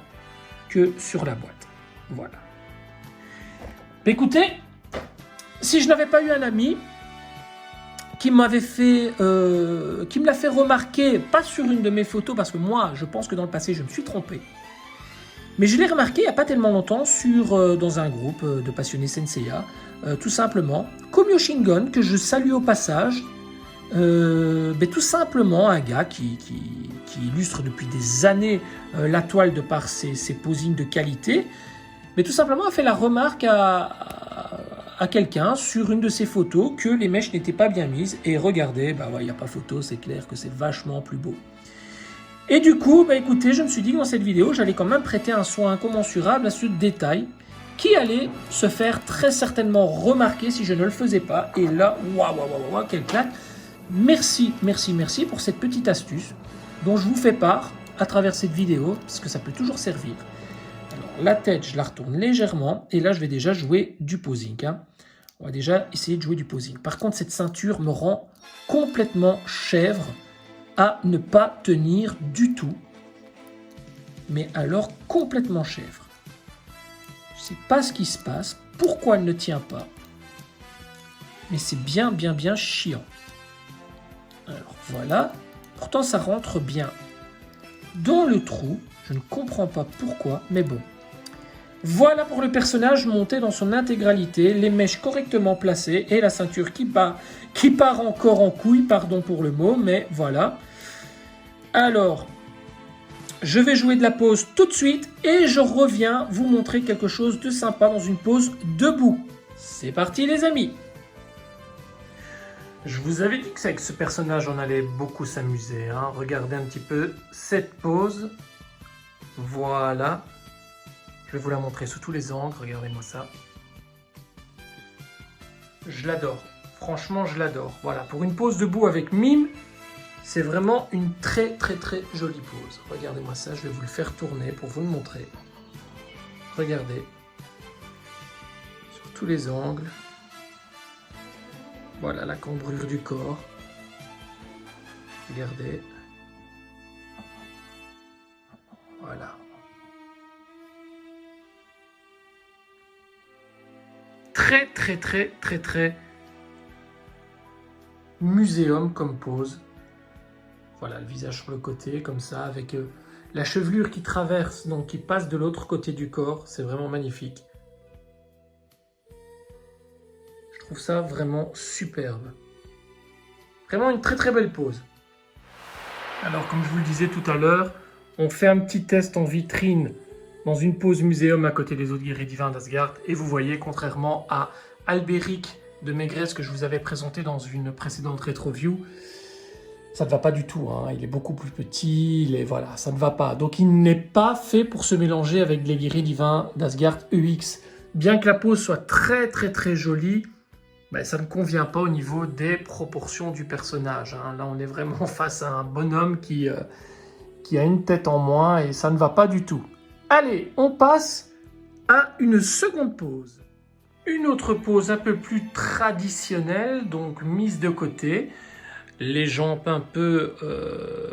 que sur la boîte. Voilà. Écoutez, si je n'avais pas eu un ami qui m'avait fait, qui me l'a fait remarquer, pas sur une de mes photos, parce que moi, je pense que dans le passé, je me suis trompé. Mais je l'ai remarqué il n'y a pas tellement longtemps dans un groupe de passionnés Senseiya, tout simplement. Komyo Shingon, que je salue au passage, tout simplement un gars qui illustre depuis des années la toile de par ses posings de qualité, mais tout simplement a fait la remarque à quelqu'un sur une de ses photos que les mèches n'étaient pas bien mises. Et regardez, il n'y a pas photo, c'est clair que c'est vachement plus beau. Et du coup, écoutez, je me suis dit que dans cette vidéo, j'allais quand même prêter un soin incommensurable à ce détail qui allait se faire très certainement remarquer si je ne le faisais pas. Et là, waouh, quelle claque! Merci pour cette petite astuce dont je vous fais part à travers cette vidéo, parce que ça peut toujours servir. Alors, la tête, je la retourne légèrement, et là, je vais déjà jouer du posing. Hein. On va déjà essayer de jouer du posing. Par contre, cette ceinture me rend complètement chèvre à ne pas tenir du tout. Mais alors, complètement chèvre. Je ne sais pas ce qui se passe, pourquoi elle ne tient pas. Mais c'est bien chiant. Alors, voilà. Pourtant, ça rentre bien dans le trou. Je ne comprends pas pourquoi, mais bon. Voilà pour le personnage monté dans son intégralité, les mèches correctement placées et la ceinture qui part encore en couille, pardon pour le mot, mais voilà. Alors, je vais jouer de la pose tout de suite et je reviens vous montrer quelque chose de sympa dans une pose debout. C'est parti les amis! Je vous avais dit que c'est avec ce personnage on allait beaucoup s'amuser. Hein. Regardez un petit peu cette pose. Voilà. Je vais vous la montrer sous tous les angles. Regardez-moi ça. Je l'adore. Franchement, je l'adore. Voilà. Pour une pose debout avec mime, c'est vraiment une très jolie pose. Regardez-moi ça. Je vais vous le faire tourner pour vous le montrer. Regardez. Sur tous les angles. Voilà la cambrure du corps. Regardez. Voilà. Très muséum comme pose. Voilà le visage sur le côté comme ça avec la chevelure qui traverse, donc qui passe de l'autre côté du corps. C'est vraiment magnifique. Je trouve ça vraiment superbe. Vraiment une très belle pose. Alors comme je vous le disais tout à l'heure, on fait un petit test en vitrine dans une pose muséum à côté des autres guerriers divins d'Asgard. Et vous voyez, contrairement à Albéric de Maigresse que je vous avais présenté dans une précédente rétro-view, ça ne va pas du tout. Hein. Il est beaucoup plus petit, voilà, ça ne va pas. Donc il n'est pas fait pour se mélanger avec les guerriers divins d'Asgard EX. Bien que la pose soit très jolie, ben, ça ne convient pas au niveau des proportions du personnage. Hein. Là, on est vraiment face à un bonhomme qui a une tête en moins et ça ne va pas du tout. Allez, on passe à une seconde pose. Une autre pose un peu plus traditionnelle, donc mise de côté. Les jambes un peu,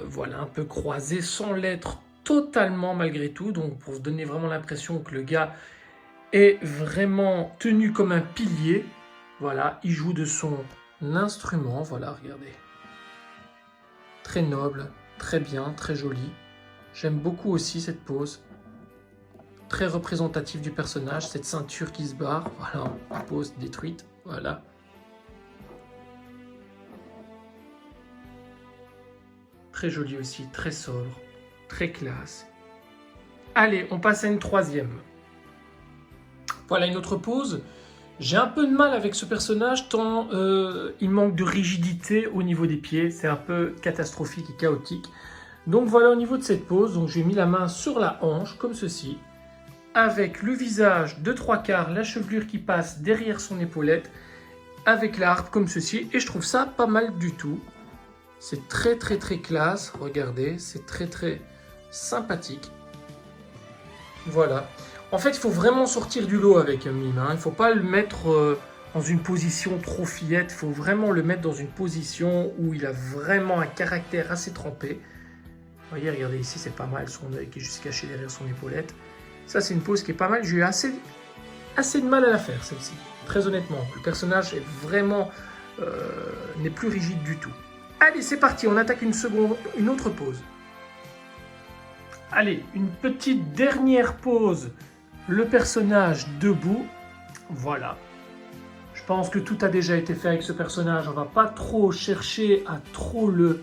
voilà, un peu croisées, sans l'être totalement malgré tout. Donc pour se donner vraiment l'impression que le gars est vraiment tenu comme un pilier. Voilà, il joue de son instrument. Voilà, regardez. Très noble, très bien, très joli. J'aime beaucoup aussi cette pose. Très représentatif du personnage, cette ceinture qui se barre, voilà, une pose détruite, voilà. Très joli aussi, très sobre, très classe. Allez, on passe à une troisième. Voilà une autre pose. J'ai un peu de mal avec ce personnage tant il manque de rigidité au niveau des pieds, c'est un peu catastrophique et chaotique. Donc voilà au niveau de cette pose, donc j'ai mis la main sur la hanche comme ceci. Avec le visage de 3/4, la chevelure qui passe derrière son épaulette, avec la harpe comme ceci, et je trouve ça pas mal du tout. C'est très classe, regardez, c'est très sympathique. Voilà. En fait, il faut vraiment sortir du lot avec un mime, hein. Il ne faut pas le mettre dans une position trop fillette, il faut vraiment le mettre dans une position où il a vraiment un caractère assez trempé. Vous voyez, regardez ici, c'est pas mal, son œil qui est juste caché derrière son épaulette. Ça, c'est une pose qui est pas mal. J'ai eu assez de mal à la faire, celle-ci. Très honnêtement, le personnage est vraiment n'est plus rigide du tout. Allez, c'est parti. On attaque une autre pose. Allez, une petite dernière pose. Le personnage debout. Voilà. Je pense que tout a déjà été fait avec ce personnage. On va pas trop chercher à trop le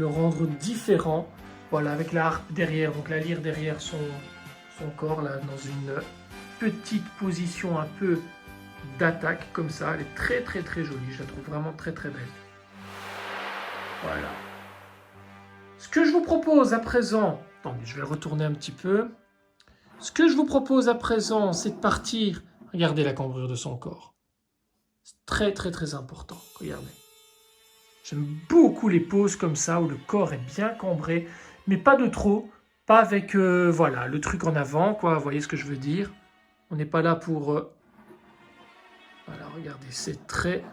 rendre différent. Voilà, avec la harpe derrière, donc la lyre derrière son corps, là, dans une petite position un peu d'attaque, comme ça. Elle est très jolie, je la trouve vraiment très belle. Voilà. Ce que je vous propose à présent, attendez, je vais le retourner un petit peu. Ce que je vous propose à présent, c'est de partir, regardez la cambrure de son corps. C'est très important, regardez. J'aime beaucoup les poses comme ça, où le corps est bien cambré. mais pas de trop. Pas avec, voilà, le truc en avant, quoi. Vous voyez ce que je veux dire? On n'est pas là pour... Voilà, regardez, c'est très...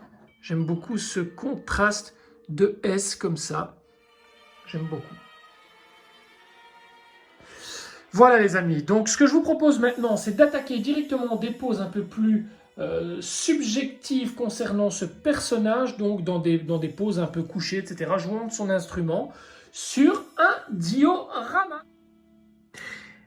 J'aime beaucoup ce contraste de S comme ça. J'aime beaucoup. Voilà les amis, donc ce que je vous propose maintenant, c'est d'attaquer directement des poses un peu plus subjectives concernant ce personnage, donc dans des poses un peu couchées, etc. Je vous montre son instrument sur un diorama.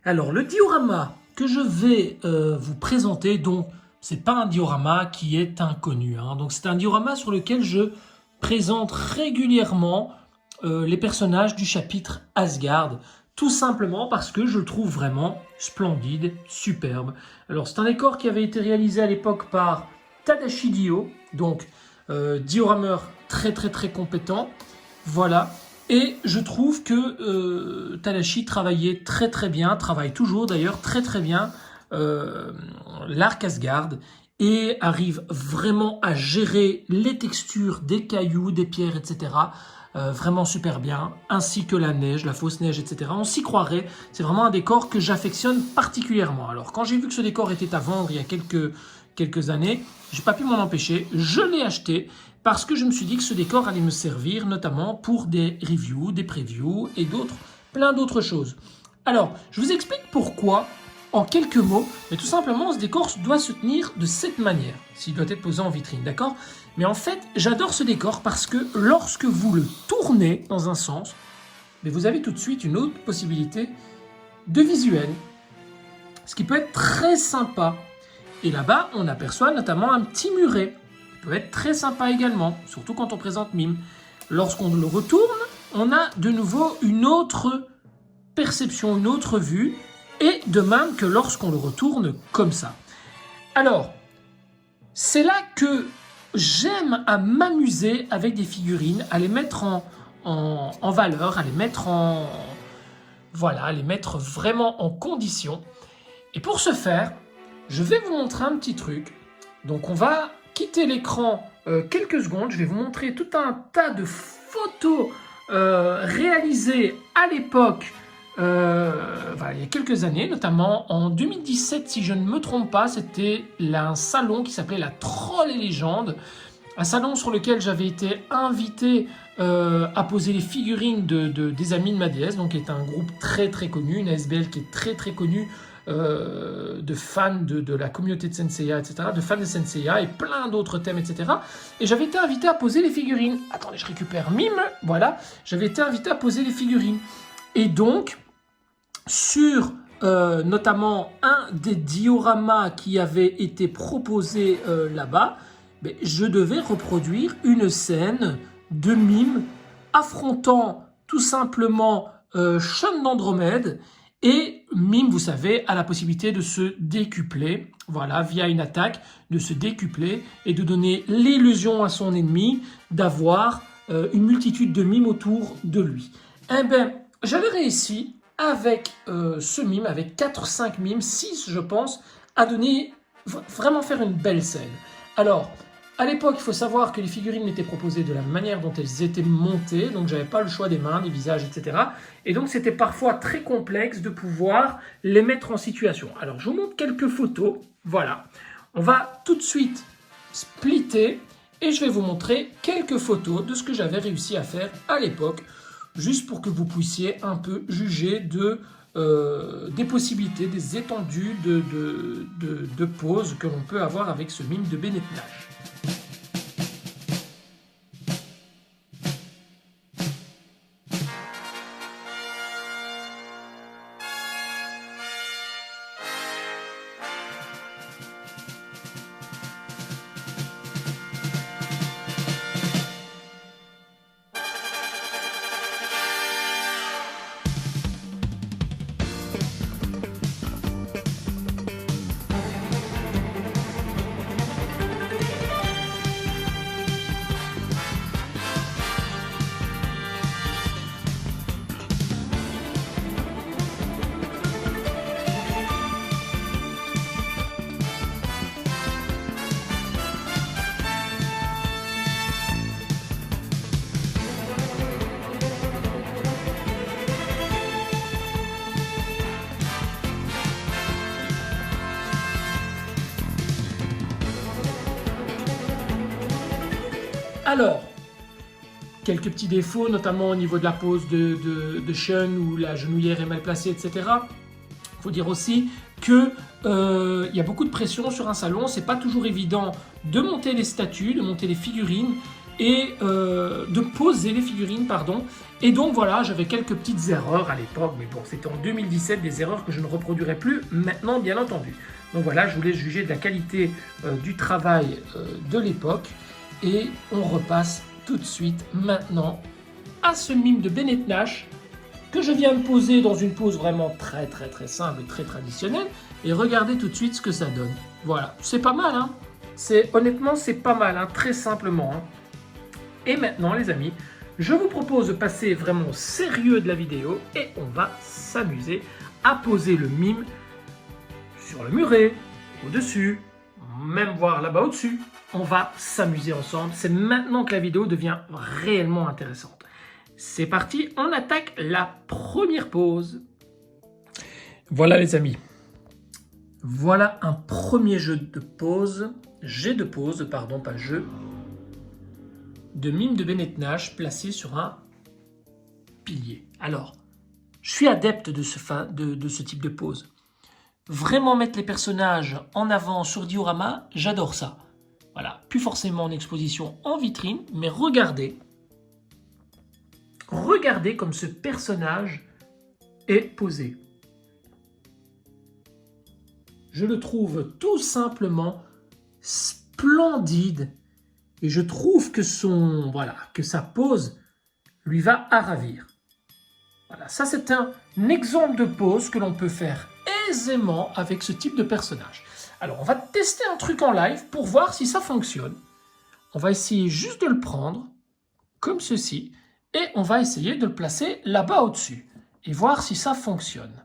Alors le diorama que je vais vous présenter, donc c'est pas un diorama qui est inconnu, hein. Donc c'est un diorama sur lequel je présente régulièrement les personnages du chapitre Asgard. Tout simplement parce que je le trouve vraiment splendide, superbe. Alors c'est un décor qui avait été réalisé à l'époque par Tadashi Dio, donc diorameur très compétent. Voilà. Et je trouve que Tadashi travaillait très bien, travaille toujours d'ailleurs très bien l'arc Asgard et arrive vraiment à gérer les textures des cailloux, des pierres, etc. Vraiment super bien, ainsi que la neige, la fausse neige, etc. On s'y croirait, c'est vraiment un décor que j'affectionne particulièrement. Alors quand j'ai vu que ce décor était à vendre il y a quelques années, j'ai pas pu m'en empêcher, je l'ai acheté parce que je me suis dit que ce décor allait me servir notamment pour des reviews, des previews et plein d'autres choses. Alors, je vous explique pourquoi en quelques mots, mais tout simplement ce décor doit se tenir de cette manière, s'il doit être posé en vitrine, d'accord? Mais en fait, j'adore ce décor parce que lorsque vous le tournez dans un sens, mais vous avez tout de suite une autre possibilité de visuel, ce qui peut être très sympa. Et là-bas, on aperçoit notamment un petit muret, qui peut être très sympa également, surtout quand on présente Mime. Lorsqu'on le retourne, on a de nouveau une autre perception, une autre vue, et de même que lorsqu'on le retourne comme ça. Alors, c'est là que j'aime à m'amuser avec des figurines, à les mettre en valeur, à les mettre voilà, à les mettre vraiment en condition. Et pour ce faire, je vais vous montrer un petit truc. Donc on va quitter l'écran quelques secondes. Je vais vous montrer tout un tas de photos réalisées à l'époque, voilà, il y a quelques années, notamment en 2017, si je ne me trompe pas, c'était un salon qui s'appelait la Troll et Légendes, un salon sur lequel j'avais été invité à poser les figurines des Amis de ma déesse, donc qui est un groupe très connu, une ASBL qui est très connue, de fans de la communauté de Senseiya, etc., de fans de Senseiya et plein d'autres thèmes, etc. Et j'avais été invité à poser les figurines. Attendez, je récupère Mime, voilà, j'avais été invité à poser les figurines. Et donc, sur notamment un des dioramas qui avait été proposé là-bas, je devais reproduire une scène de Mime affrontant tout simplement Sean d'Andromède. Et Mime, vous savez, a la possibilité de se décupler, voilà, via une attaque, de se décupler et de donner l'illusion à son ennemi d'avoir une multitude de mimes autour de lui. Eh bien, j'avais réussi avec ce mime, avec 4-5 mimes, 6 je pense, à vraiment faire une belle scène. Alors, à l'époque, il faut savoir que les figurines m'étaient proposées de la manière dont elles étaient montées, donc j'avais pas le choix des mains, des visages, etc. Et donc c'était parfois très complexe de pouvoir les mettre en situation. Alors je vous montre quelques photos, voilà. On va tout de suite splitter et je vais vous montrer quelques photos de ce que j'avais réussi à faire à l'époque, juste pour que vous puissiez un peu juger des possibilités, des étendues de poses que l'on peut avoir avec ce mime de Bennett Nash. Alors, quelques petits défauts, notamment au niveau de la pose de Shun où la genouillère est mal placée, etc. Il faut dire aussi que y a beaucoup de pression sur un salon. C'est pas toujours évident de monter les statues, de monter les figurines et de poser les figurines, pardon. Et donc voilà, j'avais quelques petites erreurs à l'époque, mais bon, c'était en 2017, des erreurs que je ne reproduirai plus maintenant, bien entendu. Donc voilà, je voulais juger de la qualité du travail de l'époque et on repasse tout de suite maintenant à ce mime de Bennett Nash que je viens de poser dans une pose vraiment très simple et très traditionnelle, et regardez tout de suite ce que ça donne. Voilà, c'est pas mal, hein. Honnêtement, c'est pas mal, hein, très simplement. Hein. Et maintenant, les amis, je vous propose de passer vraiment au sérieux de la vidéo et on va s'amuser à poser le mime sur le muret, au-dessus, même voir là-bas au-dessus. On va s'amuser ensemble. C'est maintenant que la vidéo devient réellement intéressante. C'est parti, on attaque la première pose. Voilà les amis. Voilà un premier jet de pose, pardon, pas jeu, de mime de Bennett Nash placé sur un pilier. Alors, je suis adepte de ce type de pose. Vraiment mettre les personnages en avant sur diorama, j'adore ça. Voilà, plus forcément en exposition en vitrine, mais regardez. Regardez comme ce personnage est posé. Je le trouve tout simplement splendide et je trouve que sa pose lui va à ravir. Voilà, ça c'est un exemple de pose que l'on peut faire aisément avec ce type de personnage. Alors, on va tester un truc en live pour voir si ça fonctionne. On va essayer juste de le prendre, comme ceci, et on va essayer de le placer là-bas au-dessus, et voir si ça fonctionne.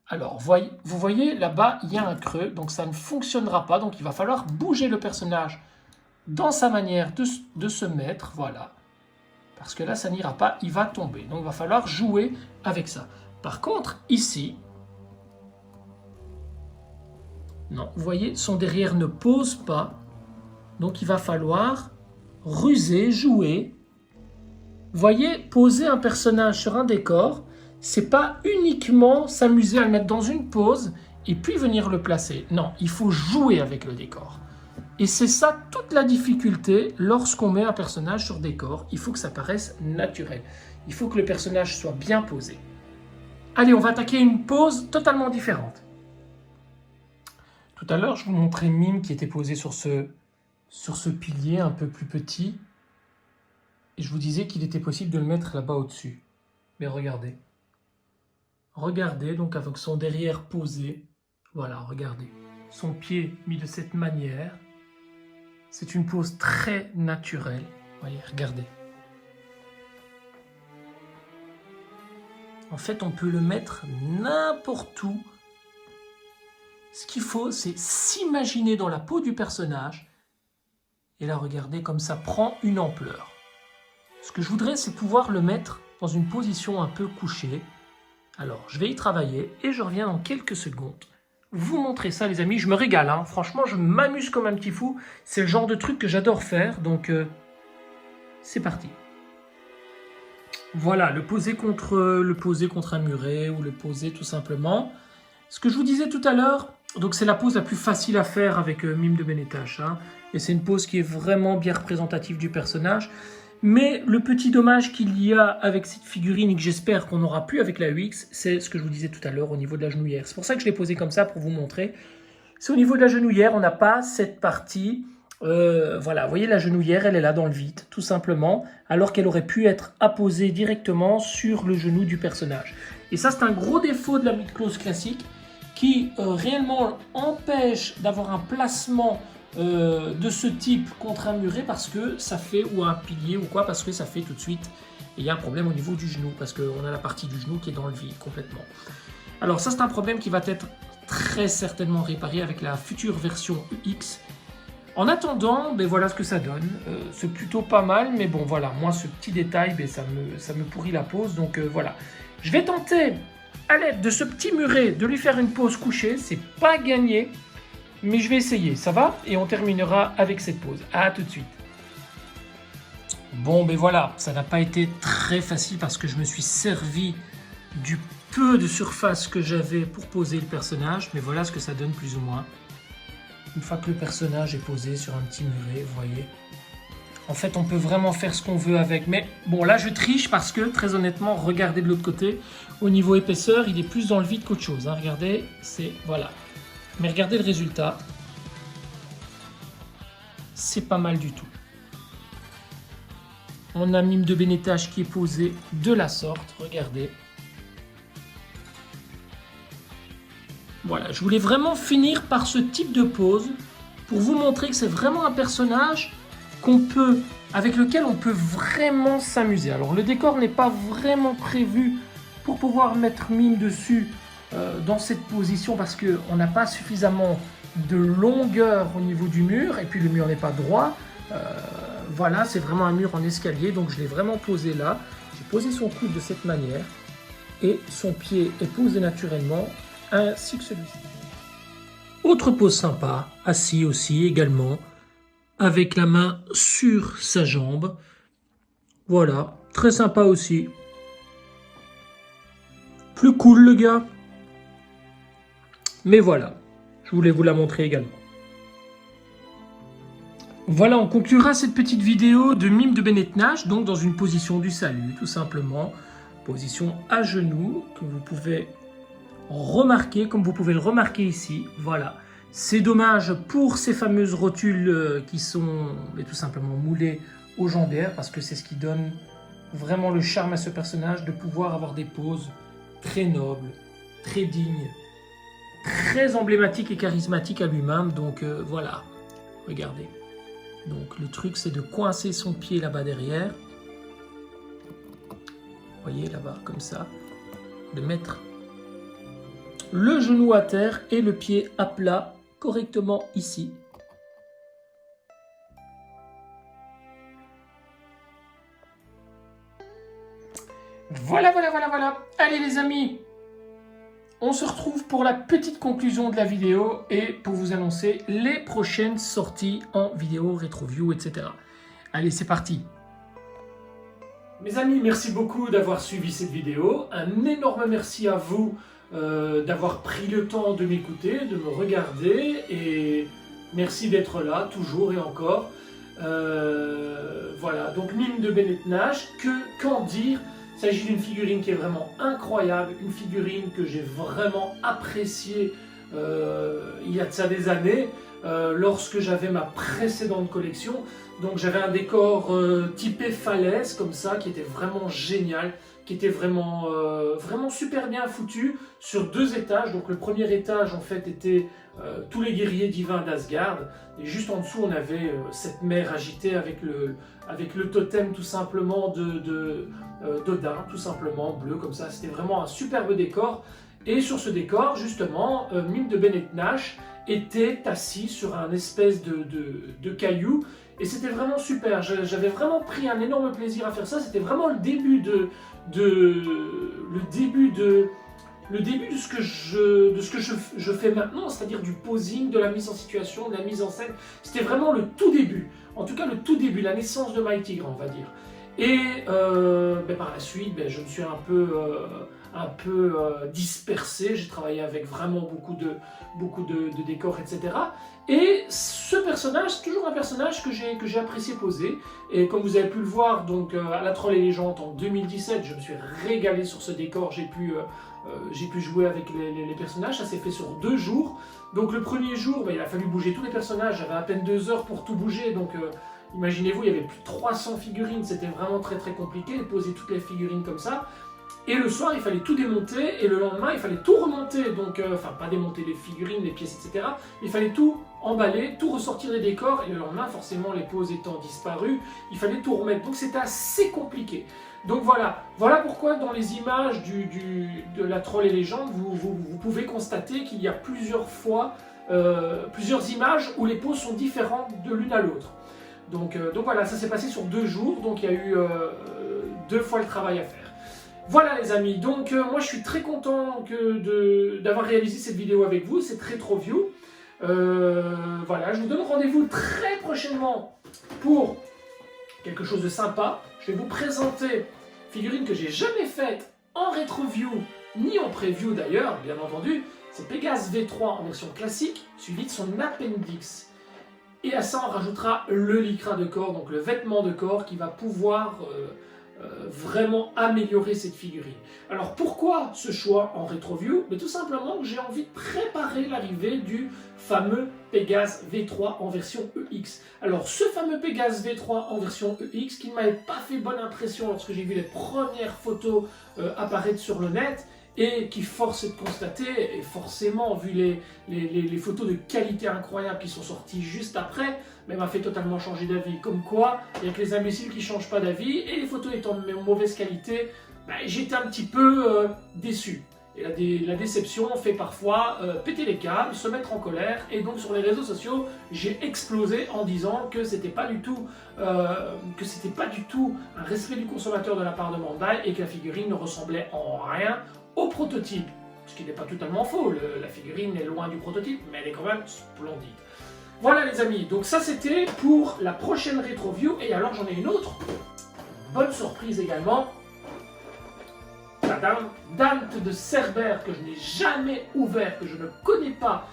Alors, vous voyez, là-bas, il y a un creux, donc ça ne fonctionnera pas, donc il va falloir bouger le personnage dans sa manière de se mettre, voilà. Parce que là, ça n'ira pas, il va tomber. Donc, il va falloir jouer avec ça. Par contre, ici, non, vous voyez, son derrière ne pose pas. Donc, il va falloir ruser, jouer. Vous voyez, poser un personnage sur un décor, c'est pas uniquement s'amuser à le mettre dans une pose et puis venir le placer. Non, il faut jouer avec le décor. Et c'est ça toute la difficulté lorsqu'on met un personnage sur décor. Il faut que ça paraisse naturel. Il faut que le personnage soit bien posé. Allez, on va attaquer une pose totalement différente. Tout à l'heure, je vous montrais Mime qui était posé sur ce pilier un peu plus petit. Et je vous disais qu'il était possible de le mettre là-bas au-dessus. Mais regardez. Regardez, donc avec son derrière posé. Voilà, regardez. Son pied mis de cette manière. C'est une pose très naturelle. Voyez, regardez. En fait, on peut le mettre n'importe où. Ce qu'il faut, c'est s'imaginer dans la peau du personnage. Et là, regardez comme ça prend une ampleur. Ce que je voudrais, c'est pouvoir le mettre dans une position un peu couchée. Alors, je vais y travailler et je reviens dans quelques secondes. Vous montrer ça, les amis. Je me régale, hein. Franchement, je m'amuse comme un petit fou. C'est le genre de truc que j'adore faire. Donc, c'est parti. Voilà, le poser contre un muret ou le poser tout simplement. Ce que je vous disais tout à l'heure, donc c'est la pose la plus facile à faire avec Mime de Bennett Nash. Hein, et c'est une pose qui est vraiment bien représentative du personnage. Mais le petit dommage qu'il y a avec cette figurine et que j'espère qu'on n'aura plus avec la UX, c'est ce que je vous disais tout à l'heure au niveau de la genouillère. C'est pour ça que je l'ai posé comme ça pour vous montrer. C'est au niveau de la genouillère, on n'a pas cette partie. Voilà, vous voyez la genouillère, elle est là dans le vide, tout simplement, alors qu'elle aurait pu être apposée directement sur le genou du personnage. Et ça, c'est un gros défaut de la mid-close classique qui réellement empêche d'avoir un placement de ce type contre un muret parce que ça fait, ou un pilier ou quoi, parce que ça fait tout de suite, et il y a un problème au niveau du genou, parce qu'on a la partie du genou qui est dans le vide complètement. Alors ça, c'est un problème qui va être très certainement réparé avec la future version UX. En attendant, ben voilà ce que ça donne. C'est plutôt pas mal, mais bon voilà, moi ce petit détail, ben, ça me pourrit la pose, donc voilà. Je vais tenter, à l'aide de ce petit muret, de lui faire une pose couchée. C'est pas gagné, mais je vais essayer, ça va? Et on terminera avec cette pose. À tout de suite. Bon, ben voilà, ça n'a pas été très facile parce que je me suis servi du peu de surface que j'avais pour poser le personnage, mais voilà ce que ça donne plus ou moins. Une fois que le personnage est posé sur un petit muret, vous voyez. En fait, on peut vraiment faire ce qu'on veut avec. Mais bon, là, je triche parce que, très honnêtement, regardez de l'autre côté. Au niveau épaisseur, il est plus dans le vide qu'autre chose. Hein. Regardez, c'est... Voilà. Mais regardez le résultat. C'est pas mal du tout. On a Mime de Bénétage qui est posé de la sorte. Regardez. Voilà, je voulais vraiment finir par ce type de pose pour vous montrer que c'est vraiment un personnage avec lequel on peut vraiment s'amuser. Alors le décor n'est pas vraiment prévu pour pouvoir mettre Mime dessus dans cette position parce qu'on n'a pas suffisamment de longueur au niveau du mur et puis le mur n'est pas droit. Voilà, c'est vraiment un mur en escalier, donc je l'ai vraiment posé là. J'ai posé son coude de cette manière et son pied est posé naturellement ainsi que celui-ci. Autre pose sympa, assis aussi également, avec la main sur sa jambe. Voilà, très sympa aussi. Plus cool le gars. Mais voilà, je voulais vous la montrer également. Voilà, on conclura cette petite vidéo de Mime de Bénétage, donc dans une position du salut, tout simplement. Position à genoux, que vous pouvez remarquer, comme vous pouvez le remarquer ici. Voilà. C'est dommage pour ces fameuses rotules qui sont tout simplement moulées aux jambières, parce que c'est ce qui donne vraiment le charme à ce personnage, de pouvoir avoir des poses très nobles, très dignes, très emblématiques et charismatiques à lui-même. Donc voilà, regardez. Donc le truc, c'est de coincer son pied là-bas derrière. Vous voyez là-bas, comme ça. De mettre le genou à terre et le pied à plat correctement ici. Voilà. Allez les amis, on se retrouve pour la petite conclusion de la vidéo et pour vous annoncer les prochaines sorties en vidéo, rétro-view, etc. Allez, c'est parti. Mes amis, merci beaucoup d'avoir suivi cette vidéo. Un énorme merci à vous d'avoir pris le temps de m'écouter, de me regarder, et merci d'être là, toujours et encore. Voilà, donc Mime de Bénétage, qu'en dire? Il s'agit d'une figurine qui est vraiment incroyable, une figurine que j'ai vraiment appréciée il y a de ça des années, lorsque j'avais ma précédente collection. Donc j'avais un décor typé falaise, comme ça, qui était vraiment génial, qui était vraiment super bien foutu, sur 2 étages. Donc le premier étage, en fait, était tous les guerriers divins d'Asgard, et juste en dessous, on avait cette mer agitée avec le totem, tout simplement, d'Odin, tout simplement, bleu, comme ça. C'était vraiment un superbe décor. Et sur ce décor, justement, Mime de Bénétage était assis sur un espèce de caillou, et c'était vraiment super. J'avais vraiment pris un énorme plaisir à faire ça. C'était vraiment le début de ce que je fais maintenant, c'est-à-dire du posing, de la mise en situation, de la mise en scène. C'était vraiment le tout début, en tout cas le tout début, la naissance de Mighty Tigre, on va dire. Et par la suite, je me suis un peu dispersé. J'ai travaillé avec vraiment beaucoup de décors, etc. Et ce personnage, c'est toujours un personnage que j'ai apprécié poser. Et comme vous avez pu le voir, donc à la Troll et Légende en 2017, je me suis régalé sur ce décor. J'ai pu jouer avec les personnages. Ça s'est fait sur 2 jours. Donc le premier jour, il a fallu bouger tous les personnages. J'avais à peine 2 heures pour tout bouger. Donc imaginez-vous, il y avait plus de 300 figurines. C'était vraiment très très compliqué de poser toutes les figurines comme ça. Et le soir, il fallait tout démonter, et le lendemain, il fallait tout remonter. Donc, enfin, pas démonter les figurines, les pièces, etc. Il fallait tout emballer, tout ressortir des décors, et le lendemain, forcément, les poses étant disparues, il fallait tout remettre. Donc, c'était assez compliqué. Donc, voilà pourquoi dans les images de la Troll et Légende, vous pouvez constater qu'il y a plusieurs images où les poses sont différentes de l'une à l'autre. Donc voilà, ça s'est passé sur 2 jours, donc il y a eu 2 fois le travail à faire. Voilà les amis, donc moi je suis très content d'avoir réalisé cette vidéo avec vous, cette rétro-view. Voilà, je vous donne rendez-vous très prochainement pour quelque chose de sympa. Je vais vous présenter une figurine que j'ai jamais faite en rétro-view, ni en preview d'ailleurs, bien entendu. C'est Pégase V3 en version classique, suivi de son appendix. Et à ça, on rajoutera le lycra de corps, donc le vêtement de corps qui va pouvoir vraiment améliorer cette figurine. Alors pourquoi ce choix en rétro-view? Mais tout simplement que j'ai envie de préparer l'arrivée du fameux Pégase V3 en version EX. Alors ce fameux Pégase V3 en version EX qui ne m'avait pas fait bonne impression lorsque j'ai vu les premières photos apparaître sur le net, et qui force est de constater, et forcément vu les photos de qualité incroyable qui sont sorties juste après, mais m'a fait totalement changer d'avis. Comme quoi, il n'y a que les imbéciles qui ne changent pas d'avis, et les photos étant de mauvaise qualité, j'étais un petit peu déçu. Et la déception fait parfois péter les câbles, se mettre en colère, et donc sur les réseaux sociaux, j'ai explosé en disant que c'était pas du tout un respect du consommateur de la part de Bandai, et que la figurine ne ressemblait en rien au prototype. Ce qui n'est pas totalement faux, la figurine est loin du prototype, mais elle est quand même splendide. Voilà les amis, donc ça c'était pour la prochaine rétro-view, et alors j'en ai une autre, bonne surprise également. La Dante de Cerbère que je n'ai jamais ouvert, que je ne connais pas.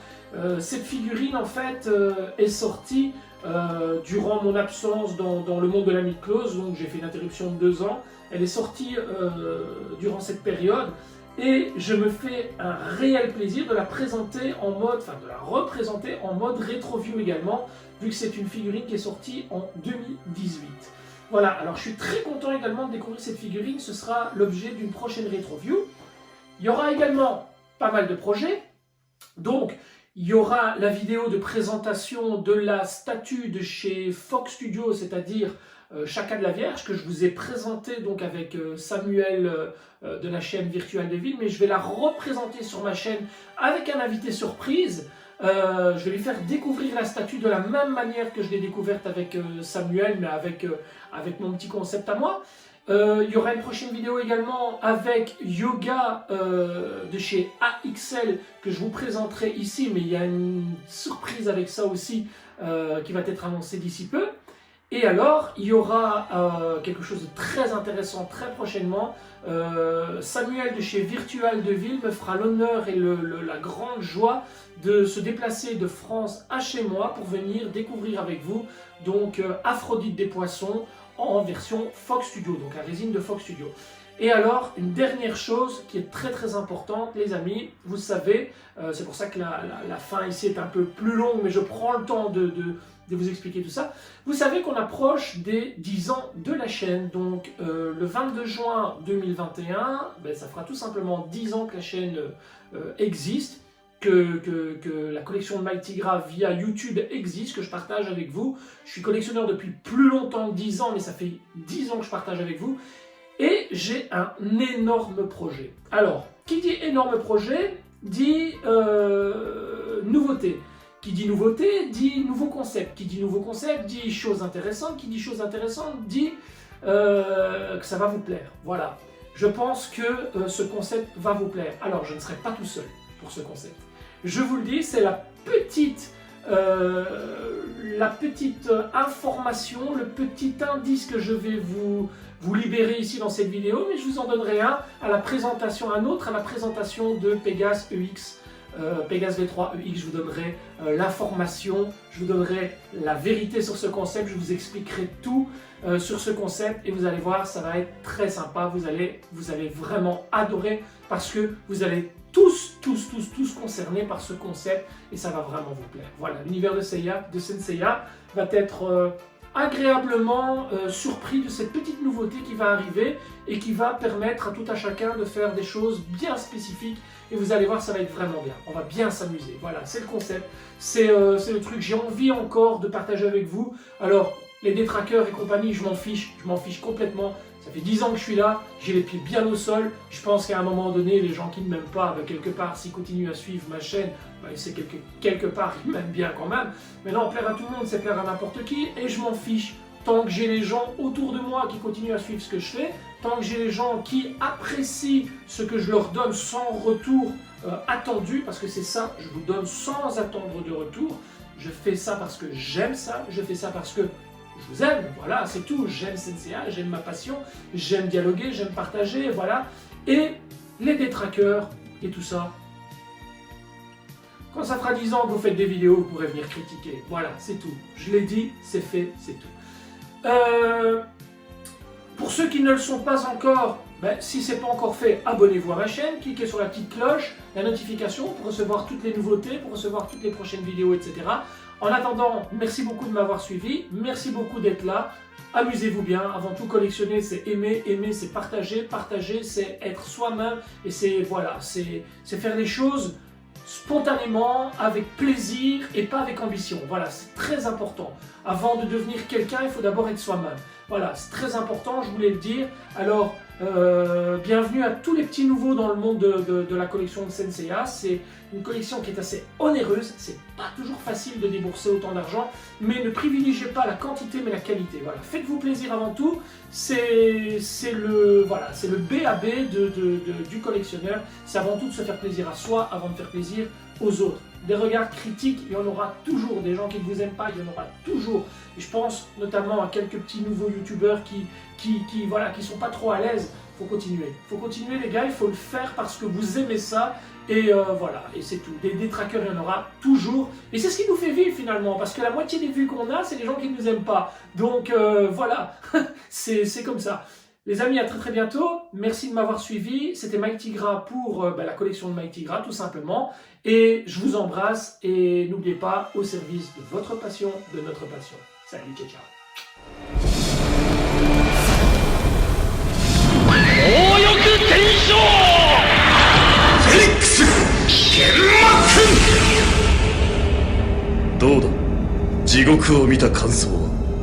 Cette figurine en fait est sortie durant mon absence dans le monde de la mythose, donc j'ai fait une interruption de 2 ans. Elle est sortie durant cette période et je me fais un réel plaisir de la présenter en mode, enfin de la représenter en mode rétro-view également, vu que c'est une figurine qui est sortie en 2018. Voilà, alors je suis très content également de découvrir cette figurine, ce sera l'objet d'une prochaine rétro-view. Il y aura également pas mal de projets, donc il y aura la vidéo de présentation de la statue de chez Fox Studio, c'est-à-dire Chaka de la Vierge, que je vous ai présenté donc avec Samuel de la chaîne Virtual Devil, mais je vais la représenter sur ma chaîne avec un invité surprise. Je vais lui faire découvrir la statue de la même manière que je l'ai découverte avec Samuel, mais avec mon petit concept à moi. Il y aura une prochaine vidéo également avec Yoga de chez AXL que je vous présenterai ici, mais il y a une surprise avec ça aussi qui va être annoncée d'ici peu. Et alors, il y aura quelque chose de très intéressant très prochainement. Samuel de chez Virtual Devil me fera l'honneur et la grande joie de se déplacer de France à chez moi pour venir découvrir avec vous donc Aphrodite des Poissons en version Fox Studio, donc la résine de Fox Studio. Et alors, une dernière chose qui est très très importante, les amis, vous savez, c'est pour ça que la fin ici est un peu plus longue, mais je prends le temps de vous expliquer tout ça. Vous savez qu'on approche des 10 ans de la chaîne, donc le 22 juin 2021, ça fera tout simplement 10 ans que la chaîne existe, que la collection de Mighty Gra via YouTube existe, que je partage avec vous. Je suis collectionneur depuis plus longtemps que 10 ans, mais ça fait 10 ans que je partage avec vous. Et j'ai un énorme projet. Alors, qui dit énorme projet, dit nouveauté. Qui dit nouveauté, dit nouveau concept. Qui dit nouveau concept, dit chose intéressante. Qui dit chose intéressante, dit que ça va vous plaire. Voilà. Je pense que ce concept va vous plaire. Alors, je ne serai pas tout seul pour ce concept. Je vous le dis, c'est la petite information, le petit indice que je vais vous libérer ici dans cette vidéo, mais je vous en donnerai un à la présentation, un autre à la présentation de Pégase EX, Pégase V3 EX. Je vous donnerai l'information, je vous donnerai la vérité sur ce concept, je vous expliquerai tout sur ce concept et vous allez voir, ça va être très sympa, vous allez vraiment adorer parce que vous allez tous concernés par ce concept et ça va vraiment vous plaire. Voilà, l'univers de Senseiya va être agréablement surpris de cette petite nouveauté qui va arriver et qui va permettre à tout un chacun de faire des choses bien spécifiques et vous allez voir, ça va être vraiment bien. On va bien s'amuser. Voilà, c'est le concept, c'est le truc. J'ai envie encore de partager avec vous. Alors, les détraqueurs et compagnie, je m'en fiche complètement. Ça fait 10 ans que je suis là, j'ai les pieds bien au sol. Je pense qu'à un moment donné, les gens qui ne m'aiment pas, quelque part, s'ils continuent à suivre ma chaîne, c'est quelque part, ils m'aiment bien quand même. Mais non, plaire à tout le monde, c'est plaire à n'importe qui, et je m'en fiche. Tant que j'ai les gens autour de moi qui continuent à suivre ce que je fais, tant que j'ai les gens qui apprécient ce que je leur donne sans retour attendu, parce que c'est ça, je vous donne sans attendre de retour. Je fais ça parce que j'aime ça, je fais ça parce que je vous aime, voilà, c'est tout. J'aime Senseiya, j'aime ma passion, j'aime dialoguer, j'aime partager, voilà. Et les détraqueurs et tout ça, quand ça fera 10 ans que vous faites des vidéos, vous pourrez venir critiquer. Voilà, c'est tout. Je l'ai dit, c'est fait, c'est tout. Pour ceux qui ne le sont pas encore, ben, si ce n'est pas encore fait, abonnez-vous à ma chaîne, cliquez sur la petite cloche, la notification pour recevoir toutes les nouveautés, pour recevoir toutes les prochaines vidéos, etc. En attendant, merci beaucoup de m'avoir suivi, merci beaucoup d'être là. Amusez-vous bien, avant tout collectionner c'est aimer, aimer c'est partager, partager c'est être soi-même et c'est voilà, c'est faire les choses spontanément, avec plaisir et pas avec ambition. Voilà, c'est très important. Avant de devenir quelqu'un, il faut d'abord être soi-même. Voilà, c'est très important, je voulais le dire. Alors, bienvenue à tous les petits nouveaux dans le monde de la collection de Senseiya. C'est une collection qui est assez onéreuse, c'est pas toujours facile de débourser autant d'argent, mais ne privilégiez pas la quantité mais la qualité. Voilà, faites-vous plaisir avant tout, c'est le B.A.B. du collectionneur, c'est avant tout de se faire plaisir à soi avant de faire plaisir aux autres. Des regards critiques, il y en aura toujours, des gens qui ne vous aiment pas, il y en aura toujours. Et je pense notamment à quelques petits nouveaux youtubeurs qui sont pas trop à l'aise. Faut continuer les gars, il faut le faire parce que vous aimez ça. Et voilà, et c'est tout. Des détraqueurs, il y en aura toujours. Et c'est ce qui nous fait vivre finalement, parce que la moitié des vues qu'on a, c'est les gens qui ne nous aiment pas. Donc voilà, c'est comme ça. Les amis, à très très bientôt. Merci de m'avoir suivi. C'était Mike Tigra pour la collection de Mike Tigra, tout simplement. Et je vous embrasse. Et n'oubliez pas, au service de votre passion, de notre passion. Salut, ciao, ciao. Félix どうだ、地獄を見た感想は。